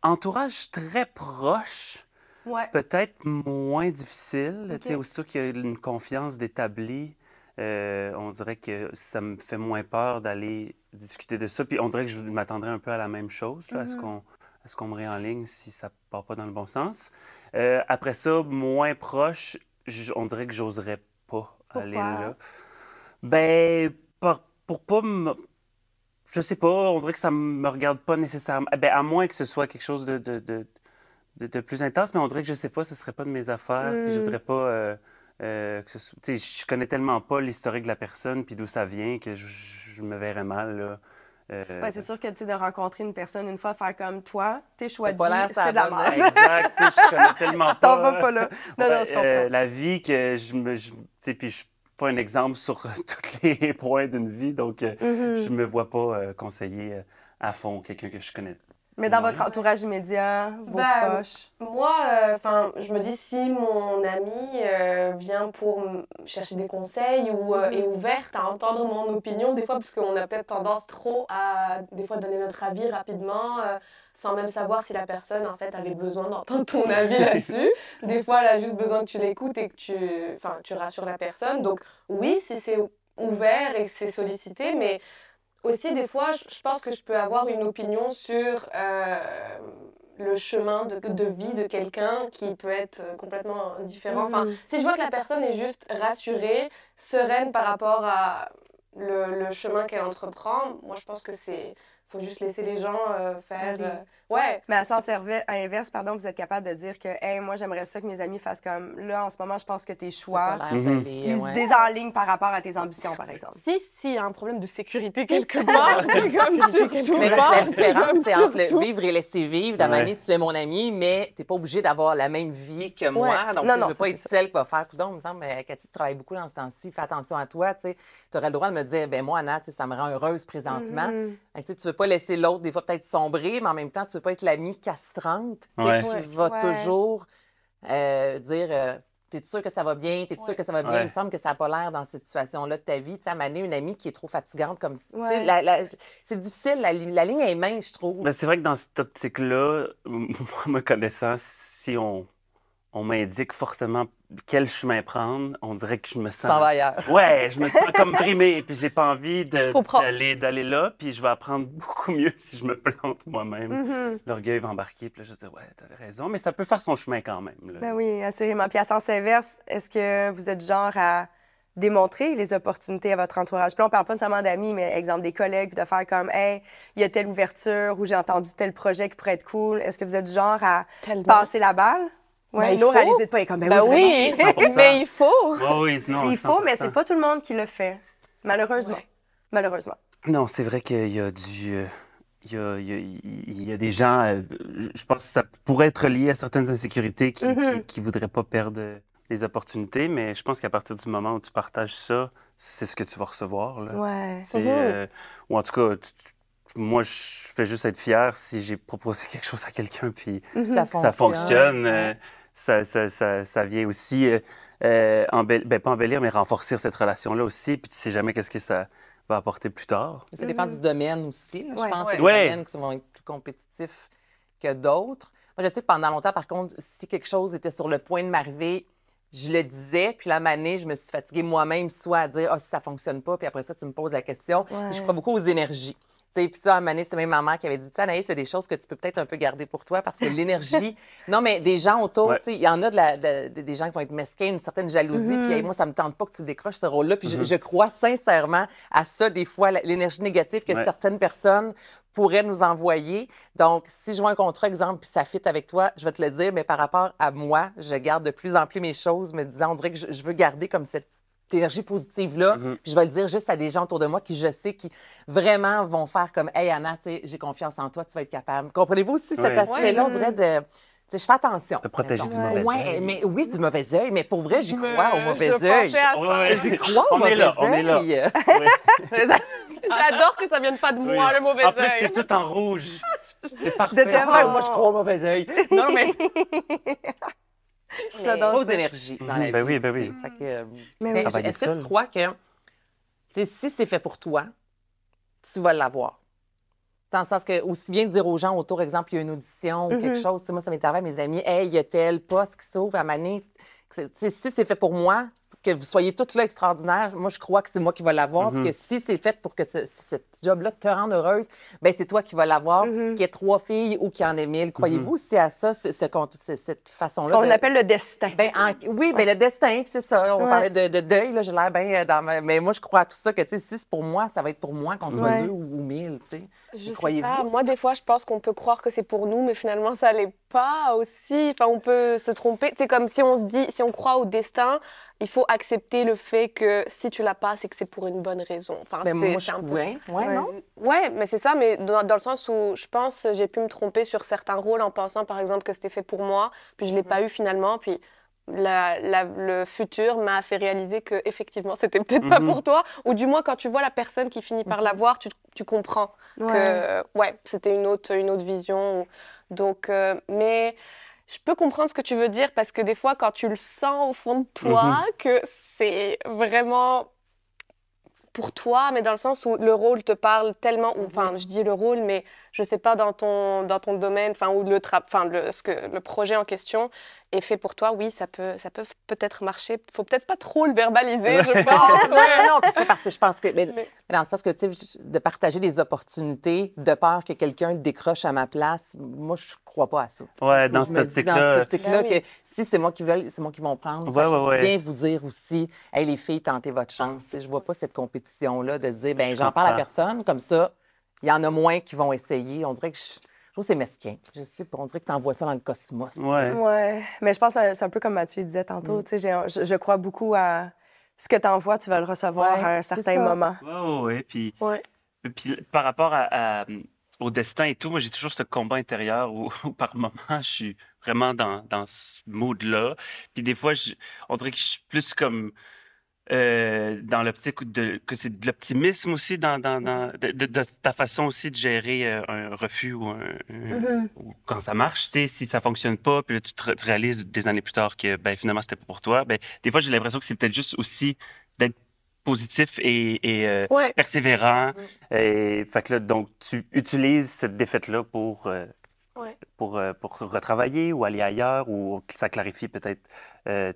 entourage très proche, Ouais. peut-être moins difficile. Ok. Tu sais, aussitôt qu'il y a une confiance d'établie, on dirait que ça me fait moins peur d'aller discuter de ça. Puis on dirait que je m'attendrais un peu à la même chose, là, à ce qu'on me réenligne si ça part pas dans le bon sens. Après ça, moins proche, on dirait que j'oserais pas aller là. Ben, pour pas me... Je sais pas, on dirait que ça me regarde pas nécessairement. Ben, à moins que ce soit quelque chose de plus intense, mais on dirait que je sais pas, ce serait pas de mes affaires. Puis je voudrais pas que ce soit... Tu sais, je connais tellement pas l'historique de la personne puis d'où ça vient que je me verrais mal, là. Ouais, c'est sûr que, tu sais, de rencontrer une personne une fois, faire comme toi, tes choix de pas l'air vie, ça c'est de la bonne, merde. Exact, tu sais, je connais tellement pas. Tu t'en vas pas là. Non, Ouais, je comprends. la vie que tu sais, puis je suis pas un exemple sur tous les points d'une vie, donc je me vois pas conseiller à fond quelqu'un que je connais. Mais dans Ouais. votre entourage immédiat, vos Ben, proches. Moi, je me dis si mon amie vient pour chercher des conseils ou est ouverte à entendre mon opinion, des fois, parce qu'on a peut-être tendance trop à, des fois, donner notre avis rapidement, sans même savoir si la personne, en fait, avait besoin d'entendre ton avis là-dessus. Des fois, elle a juste besoin que tu l'écoutes et que tu rassures la personne. Donc, oui, si c'est ouvert et que c'est sollicité, mais aussi, des fois, je pense que je peux avoir une opinion sur le chemin de vie de quelqu'un qui peut être complètement différent. Enfin, si je vois que la personne est juste rassurée, sereine par rapport à le chemin qu'elle entreprend, moi, je pense que faut juste laisser les gens faire... Aller. ouais. Mais à sens inverse, pardon, vous êtes capable de dire que, hey, moi, j'aimerais ça que mes amis fassent comme, là, en ce moment, je pense que tes choix, ils se désenlignent par rapport à tes ambitions, par exemple. S'il y a un problème de sécurité quelque part, c'est comme surtout Mais pas. la différence, c'est entre le surtout. vivre et laisser vivre. D'Amani, tu es mon ami, mais tu n'es pas obligé d'avoir la même vie que moi. Ouais. Donc, Non, je non, ne veux ça, pas c'est être ça. celle qui va faire. Coudonc, il me semble, Cathy, tu travailles beaucoup dans ce temps-ci, fais attention à toi. Tu aurais le droit de me dire, ben moi, Anna, ça me rend heureuse présentement. Fait que, tu ne veux pas laisser l'autre, des fois, peut-être sombrer, mais en même temps, tu ne veux pas être l'amie castrante tu sais, Ouais. qui va Ouais. toujours dire. T'es sûr que ça va bien? T'es sûr que ça va bien? Ouais. Il me semble que ça n'a pas l'air dans cette situation-là de ta vie. Tu sais, à Mané, une amie qui est trop fatigante comme ça. Ouais. Tu sais, c'est difficile. La ligne est mince, je trouve. Ben, c'est vrai que dans cette optique-là, moi, me connaissant, si on m'indique fortement quel chemin prendre, on dirait que je me sens... T'en vas ailleurs. Ouais, je me sens comme brimé, puis j'ai pas envie comprends. d'aller là, puis je vais apprendre beaucoup mieux si je me plante moi-même. L'orgueil va embarquer, puis là, je dis, ouais, t'avais raison, mais ça peut faire son chemin quand même. Là. Ben oui, assurément. Puis à sens inverse, est-ce que vous êtes genre à démontrer les opportunités à votre entourage? Puis là, on parle pas nécessairement d'amis, mais exemple des collègues, puis de faire comme, hey, il y a telle ouverture ou j'ai entendu tel projet qui pourrait être cool. Est-ce que vous êtes du genre à Tellement. passer la balle? Ouais, Ben, il Nour, faut. elle n'hésite pas, elle est comme, ben Ben oui, oui, vraiment. 100%. mais il faut. Ouais, oui, non, Il faut, mais 100%. c'est pas tout le monde qui le fait. Malheureusement. Ouais. Malheureusement. Non, c'est vrai qu'il y a du... il y a des gens, je pense que ça pourrait être lié à certaines insécurités qui voudraient pas perdre les opportunités, mais je pense qu'à partir du moment où tu partages ça, c'est ce que tu vas recevoir. Là. Ouais. Ou en tout cas, moi, je fais juste être fier si j'ai proposé quelque chose à quelqu'un puis ça fonctionne. Ça vient aussi pas embellir, mais renforcer cette relation-là aussi. Puis tu sais jamais qu'est-ce que ça va apporter plus tard. Ça dépend du domaine aussi. Là. Je pense que Ouais. c'est des domaines qui vont être plus compétitifs que d'autres. Moi, je sais que pendant longtemps, par contre, si quelque chose était sur le point de m'arriver, je le disais, puis la manée, je me suis fatiguée moi-même, soit à dire « Ah, si ça fonctionne pas », puis après ça, tu me poses la question. Ouais. Je crois beaucoup aux énergies. Puis ça, à un moment donné, c'est même ma mère qui avait dit, Anaïs, c'est des choses que tu peux peut-être un peu garder pour toi parce que l'énergie... Non, mais des gens autour, il y en a des gens qui vont être mesquins, une certaine jalousie, puis hey, moi, ça me tente pas que tu décroches ce rôle-là. Puis je crois sincèrement à ça, des fois, l'énergie négative que certaines personnes pourraient nous envoyer. Donc, si je vois un contrat, exemple, puis ça fit avec toi, je vais te le dire, mais par rapport à moi, je garde de plus en plus mes choses, me disant, on dirait que je veux garder comme cette énergie positive-là, puis je vais le dire juste à des gens autour de moi qui, je sais, qui vraiment vont faire comme « Hey, Anna, j'ai confiance en toi, tu vas être capable. » Comprenez-vous aussi cet aspect-là, on dirait de... je fais attention. De protéger du mauvais œil. Mais oui, du mauvais œil, mais pour vrai, j'y crois au mauvais je œil. pensais à ça. J'y crois au mauvais œil. On est là. J'adore que ça vienne pas de moi, le mauvais En plus, œil. t'es tout en rouge. C'est De parfait. moi, je crois au mauvais œil. Non, mais... J'adore Trop ça. d'énergie dans la vie. Ben oui. aussi. Fait que, Mais Travailler est-ce que tu seul. crois que si c'est fait pour toi, tu vas l'avoir? Dans le sens que, aussi bien dire aux gens autour, exemple, il y a une audition ou quelque chose, moi, ça m'est arrivé à mes amis, hey, il y a tel poste qui s'ouvre à Mané. Si c'est fait pour moi, que vous soyez toutes là extraordinaires, moi, je crois que c'est moi qui vais l'avoir. Puis que si c'est fait pour que ce job-là te rende heureuse, ben c'est toi qui vas l'avoir, qu'il y ait 3 filles ou qu'il y en ait 1000. Croyez-vous aussi à ça, cette façon-là? Ce qu'on appelle le destin. Oui, le destin, puis c'est ça. On parlait de deuil, là, j'ai l'air bien dans mais moi, je crois à tout ça, que si c'est pour moi, ça va être pour moi, qu'on soit 2 ou 1000, tu sais. Je sais Croyez-vous pas. ça? Moi, des fois, je pense qu'on peut croire que c'est pour nous, mais finalement, ça l'est pas aussi. Enfin, on peut se tromper. C'est comme si on se dit, si on croit au destin, il faut accepter le fait que si tu l'as pas, c'est que c'est pour une bonne raison. Enfin, Mais moi, c'est un peu... non? Ouais, mais c'est ça, mais dans le sens où je pense j'ai pu me tromper sur certains rôles en pensant, par exemple, que c'était fait pour moi, puis je l'ai pas eu finalement, puis le futur m'a fait réaliser que effectivement c'était peut-être pas pour toi, ou du moins quand tu vois la personne qui finit par l'avoir, tu comprends que c'était une autre vision. Donc, mais je peux comprendre ce que tu veux dire parce que des fois quand tu le sens au fond de toi que c'est vraiment pour toi, mais dans le sens où le rôle te parle tellement, enfin, je dis le rôle, mais je sais pas dans ton domaine, enfin, où le projet en question est fait pour toi, oui, ça peut peut-être marcher. Faut peut-être pas trop le verbaliser, je pense. Non, puis c'est parce que je pense que, mais dans le sens que, tu sais, de partager des opportunités, de peur que quelqu'un le décroche à ma place, moi, je crois pas à ça. Ouais, dans Je cette me dis, dans optique-là. cette optique-là, que si c'est moi qui veux, c'est moi qui vont prendre. Ouais. C'est bien vous dire aussi, hey, les filles, tentez votre chance. Tu sais, je vois pas cette compétition-là de se dire, ben Je j'en parle à comprends. personne, comme ça, il y en a moins qui vont essayer. On dirait que je trouve que c'est mesquin. Je sais pas, on dirait que tu envoies ça dans le cosmos. Ouais. Ouais, mais je pense que c'est un peu comme Mathieu disait tantôt. Tu sais, je crois beaucoup à ce que tu envoies, tu vas le recevoir Ouais, à un c'est certain ça. moment. Ouais. Puis Ouais. par rapport au destin et tout, moi, j'ai toujours ce combat intérieur où par moment, je suis vraiment dans ce mood-là. Puis des fois, on dirait que je suis plus comme dans l'optique que c'est de l'optimisme aussi de ta façon aussi de gérer un refus ou ou quand ça marche, tu sais, si ça fonctionne pas, puis là, tu réalises des années plus tard que ben, finalement, c'était pas pour toi. Ben, des fois, j'ai l'impression que c'est peut-être juste aussi d'être positif et persévérant. Et, fait que là, donc, tu utilises cette défaite-là pour retravailler ou aller ailleurs ou que ça clarifie peut-être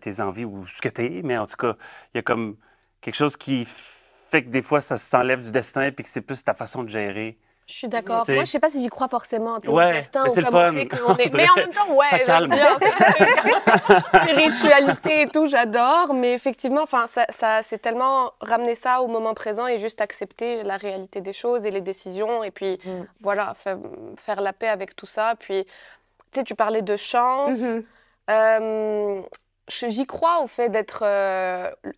tes envies ou ce que t'es. Mais en tout cas, il y a comme quelque chose qui fait que des fois, ça s'enlève du destin puis que c'est plus ta façon de gérer. Je suis d'accord. T'sais. Moi, je sais pas si j'y crois forcément, tu sais, Ouais, au destin mais ou c'est le comment on fun. fait qu'on est. Mais en même temps, ouais, Ça j'aime calme. bien. Spiritualité et tout, j'adore. Mais effectivement, enfin, ça, c'est tellement ramener ça au moment présent et juste accepter la réalité des choses et les décisions. Et puis, voilà, faire la paix avec tout ça. Puis, tu sais, tu parlais de chance. J'y crois au fait d'être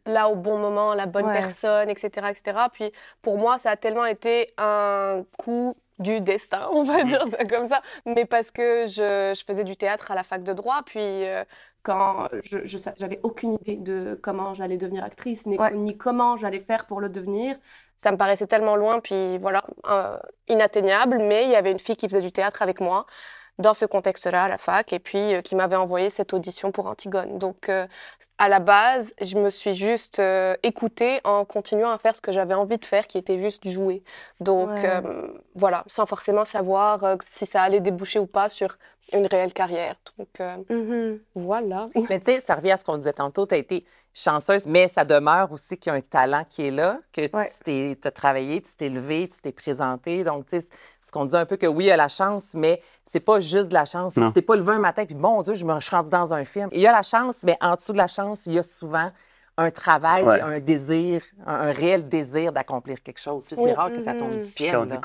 là au bon moment, la bonne personne, etc., etc. Puis pour moi, ça a tellement été un coup du destin, on va dire ça comme ça, mais parce que je faisais du théâtre à la fac de droit, puis quand j'avais aucune idée de comment j'allais devenir actrice, ni comment j'allais faire pour le devenir. Ça me paraissait tellement loin, puis voilà, inatteignable, mais il y avait une fille qui faisait du théâtre avec moi dans ce contexte-là à la fac, et puis qui m'avait envoyé cette audition pour Antigone. Donc, à la base, je me suis juste écoutée en continuant à faire ce que j'avais envie de faire, qui était juste jouer. Donc, voilà, sans forcément savoir si ça allait déboucher ou pas sur une réelle carrière. Donc, voilà. Mais tu sais, ça revient à ce qu'on disait tantôt, tu as été chanceuse, mais ça demeure aussi qu'il y a un talent qui est là, que tu as travaillé, tu t'es levé, tu t'es présenté. Donc, tu sais, ce qu'on dit un peu que oui, il y a la chance, mais c'est pas juste de la chance. Non. Tu t'es pas levé un matin, puis mon Dieu, je suis rendue dans un film. Il y a la chance, mais en dessous de la chance, il y a souvent un travail, puis un désir, un réel désir d'accomplir quelque chose. Tu sais, c'est rare que ça tombe du ciel. Quand on là. dit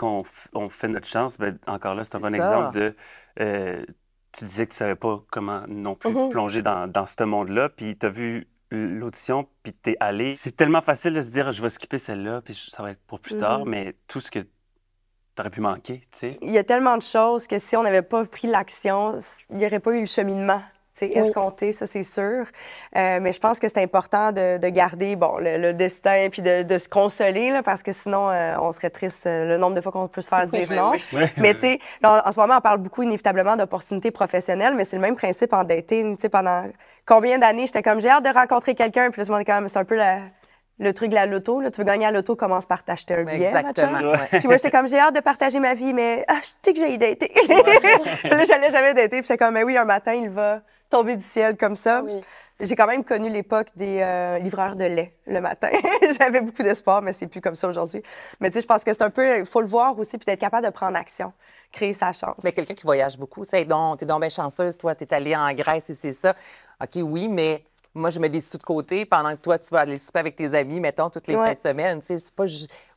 qu'on fait notre chance, ben, encore là, c'est un bon ça. exemple de... tu disais que tu savais pas comment non plus plonger dans ce monde-là, puis tu as vu l'audition, puis t'es allé. C'est tellement facile de se dire, je vais skipper celle-là, puis ça va être pour plus tard, mais tout ce que t'aurais pu manquer, tu sais. Il y a tellement de choses que si on n'avait pas pris l'action, il n'y aurait pas eu le cheminement escompté, ça c'est sûr. Mais je pense que c'est important de garder le destin puis de se consoler, là, parce que sinon, on serait triste le nombre de fois qu'on peut se faire dire non. Mais tu sais, en ce moment, on parle beaucoup inévitablement d'opportunités professionnelles, mais c'est le même principe en dating. Tu sais, pendant combien d'années, j'étais comme, j'ai hâte de rencontrer quelqu'un, puis là, tout le monde est quand même, c'est un peu le truc de la loto. Là. Tu veux gagner à loto, commence par t'acheter un billet. Exactement. Puis moi, j'étais comme, j'ai hâte de partager ma vie, mais je sais que j'ai daté. Là, j'allais jamais dater, puis j'étais comme, mais oui, un matin, il va tomber du ciel comme ça. Oui. J'ai quand même connu l'époque des livreurs de lait le matin. J'avais beaucoup d'espoir, mais c'est plus comme ça aujourd'hui. Mais tu sais, je pense que c'est un peu, il faut le voir aussi, puis d'être capable de prendre action, créer sa chance. Mais quelqu'un qui voyage beaucoup, tu sais, t'es donc bien chanceuse, toi, t'es allée en Grèce et c'est ça. OK, oui, mais moi, je mets des sous de côté pendant que toi, tu vas aller souper avec tes amis, mettons, toutes les fins de semaine. Tu sais, c'est pas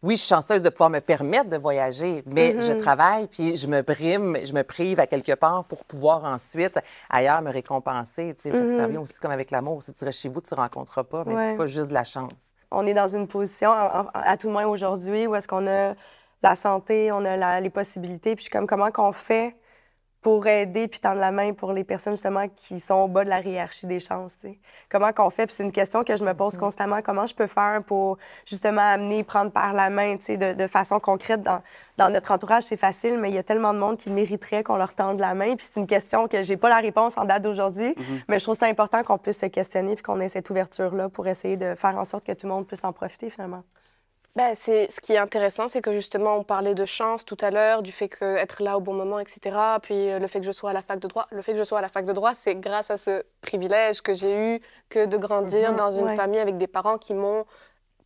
oui, je suis chanceuse de pouvoir me permettre de voyager, mais je travaille, puis je me brime, je me prive à quelque part pour pouvoir ensuite, ailleurs, me récompenser. Tu sais, Fait que ça vient aussi comme avec l'amour. Si tu restes chez vous, tu ne rencontreras pas, mais c'est pas juste de la chance. On est dans une position, à tout le moins aujourd'hui, où est-ce qu'on a la santé, on a les possibilités, puis je suis comme, comment qu'on fait pour aider puis tendre la main pour les personnes, justement, qui sont au bas de la hiérarchie des chances, tu sais. Comment qu'on fait? Puis c'est une question que je me pose constamment. Comment je peux faire pour, justement, amener, prendre par la main, tu sais, de façon concrète dans notre entourage? C'est facile, mais il y a tellement de monde qui mériterait qu'on leur tende la main. Puis c'est une question que j'ai pas la réponse en date d'aujourd'hui, mais je trouve ça important qu'on puisse se questionner puis qu'on ait cette ouverture-là pour essayer de faire en sorte que tout le monde puisse en profiter, finalement. Ben, ce qui est intéressant, c'est que justement, on parlait de chance tout à l'heure, du fait qu'être là au bon moment, etc. Puis le fait que je sois à la fac de droit. Le fait que je sois à la fac de droit, c'est grâce à ce privilège que j'ai eu que de grandir dans une famille avec des parents qui m'ont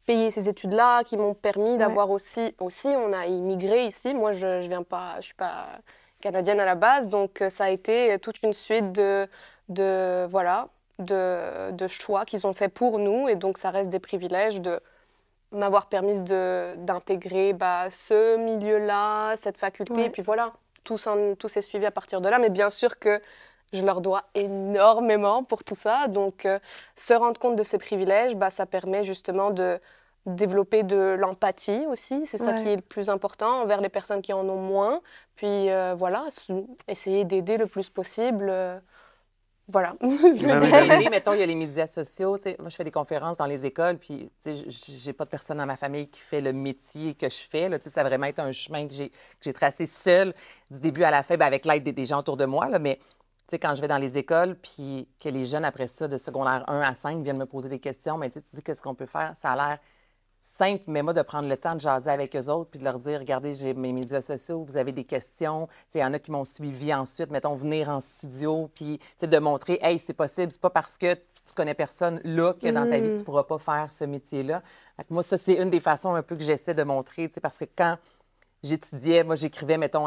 payé ces études-là, qui m'ont permis d'avoir aussi, on a immigré ici. Moi, je suis pas canadienne à la base, donc ça a été toute une suite de choix qu'ils ont fait pour nous, et donc ça reste des privilèges de m'avoir permis d'intégrer ce milieu-là, cette faculté, et puis voilà, tout s'est suivi à partir de là. Mais bien sûr que je leur dois énormément pour tout ça. Donc, se rendre compte de ces privilèges, ça permet justement de développer de l'empathie aussi. C'est ça qui est le plus important envers les personnes qui en ont moins. Puis voilà, essayer d'aider le plus possible. Voilà. Mettons, il y a les médias sociaux. T'sais, moi, je fais des conférences dans les écoles, puis j'ai pas de personne dans ma famille qui fait le métier que je fais. Là, ça a vraiment été un chemin que j'ai tracé seule du début à la fin, avec l'aide des gens autour de moi. Là, mais quand je vais dans les écoles, puis que les jeunes, après ça, de secondaire 1 à 5, viennent me poser des questions, mais tu dis qu'est-ce qu'on peut faire? Ça a l'air simple, mais moi, de prendre le temps de jaser avec eux autres puis de leur dire, regardez, j'ai mes médias sociaux, vous avez des questions. Il y en a qui m'ont suivi ensuite, mettons, venir en studio, puis de montrer, hey, c'est possible, c'est pas parce que tu connais personne là que dans ta vie, tu pourras pas faire ce métier-là. Moi, ça, c'est une des façons un peu que j'essaie de montrer, parce que quand j'étudiais, moi, j'écrivais, mettons,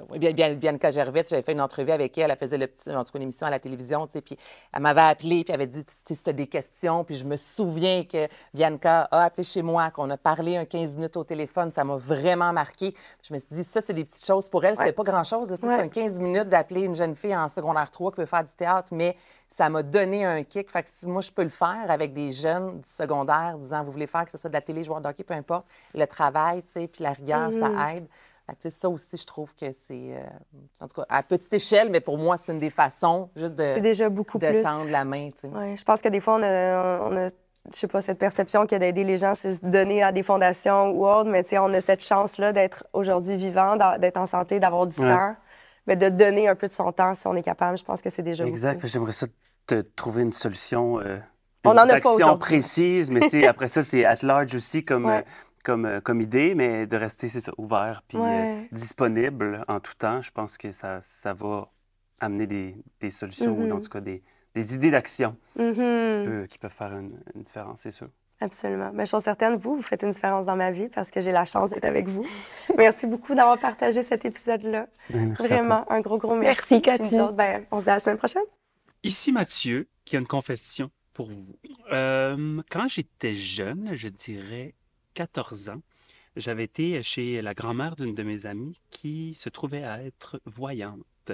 Bianca Gervais, j'avais fait une entrevue avec elle, elle faisait en tout cas, une émission à la télévision, tu sais, puis elle m'avait appelé, puis elle avait dit, tu sais, si tu as des questions, puis je me souviens que Bianca a appelé chez moi, qu'on a parlé 15 minutes au téléphone, ça m'a vraiment marqué. Je me suis dit, ça, c'est des petites choses pour elle, c'était pas grand-chose, tu sais, c'est un 15 minutes d'appeler une jeune fille en secondaire 3 qui veut faire du théâtre, mais ça m'a donné un kick. Fait que si moi, je peux le faire avec des jeunes du secondaire, disant, vous voulez faire que ce soit de la télé, joueur de hockey, peu importe, le travail, tu sais, puis la rigueur, ça aide. Fait que, tu sais, ça aussi, je trouve que c'est, en tout cas, à petite échelle, mais pour moi, c'est une des façons juste de, c'est déjà beaucoup de plus. tendre la main, tu sais. Ouais, je pense que des fois, on a je sais pas, cette perception que d'aider les gens, c'est se donner à des fondations ou autres, mais tu sais, on a cette chance-là d'être aujourd'hui vivant, d'être en santé, d'avoir du temps, mais de donner un peu de son temps si on est capable. Je pense que c'est déjà Exact. beaucoup. J'aimerais ça te trouver une solution, On une en a pas action aujourd'hui. précise, mais tu sais, après ça, c'est at large aussi comme, Ouais. comme idée, mais de rester, c'est ça, ouvert puis Ouais. disponible en tout temps. Je pense que ça va amener des solutions ou en tout cas des idées d'action qui peuvent faire une différence, c'est sûr. Absolument. Mais je suis certaine, vous faites une différence dans ma vie parce que j'ai la chance d'être avec vous. Merci beaucoup d'avoir partagé cet épisode-là. Ben, merci à toi. Vraiment, un gros merci. Merci, Cathy. Puis nous autres, ben, on se dit à la semaine prochaine. Ici Mathieu, qui a une confession pour vous. Quand j'étais jeune, je dirais 14 ans, j'avais été chez la grand-mère d'une de mes amies qui se trouvait à être voyante.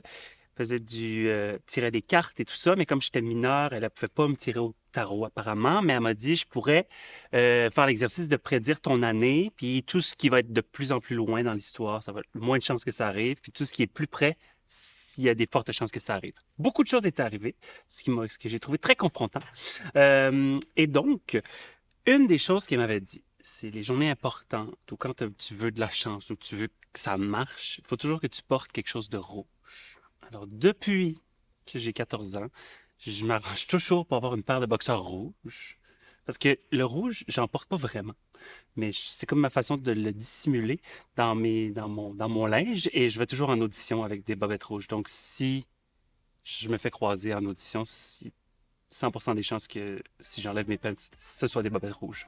Faisait tirait des cartes et tout ça, mais comme j'étais mineur, elle ne pouvait pas me tirer au tarot apparemment, mais elle m'a dit je pourrais faire l'exercice de prédire ton année, puis tout ce qui va être de plus en plus loin dans l'histoire, ça va être moins de chances que ça arrive, puis tout ce qui est plus près, s'il y a des fortes chances que ça arrive. Beaucoup de choses étaient arrivées, ce que j'ai trouvé très confrontant. Et donc, une des choses qu'elle m'avait dit, c'est les journées importantes, ou quand tu veux de la chance, ou tu veux que ça marche, il faut toujours que tu portes quelque chose de rouge. Alors, depuis que j'ai 14 ans, je m'arrange toujours pour avoir une paire de boxeurs rouges. Parce que le rouge, j'en porte pas vraiment. Mais c'est comme ma façon de le dissimuler dans mon linge. Et je vais toujours en audition avec des bobettes rouges. Donc, si je me fais croiser en audition, 100% des chances que si j'enlève mes pants, ce soit des bobettes rouges.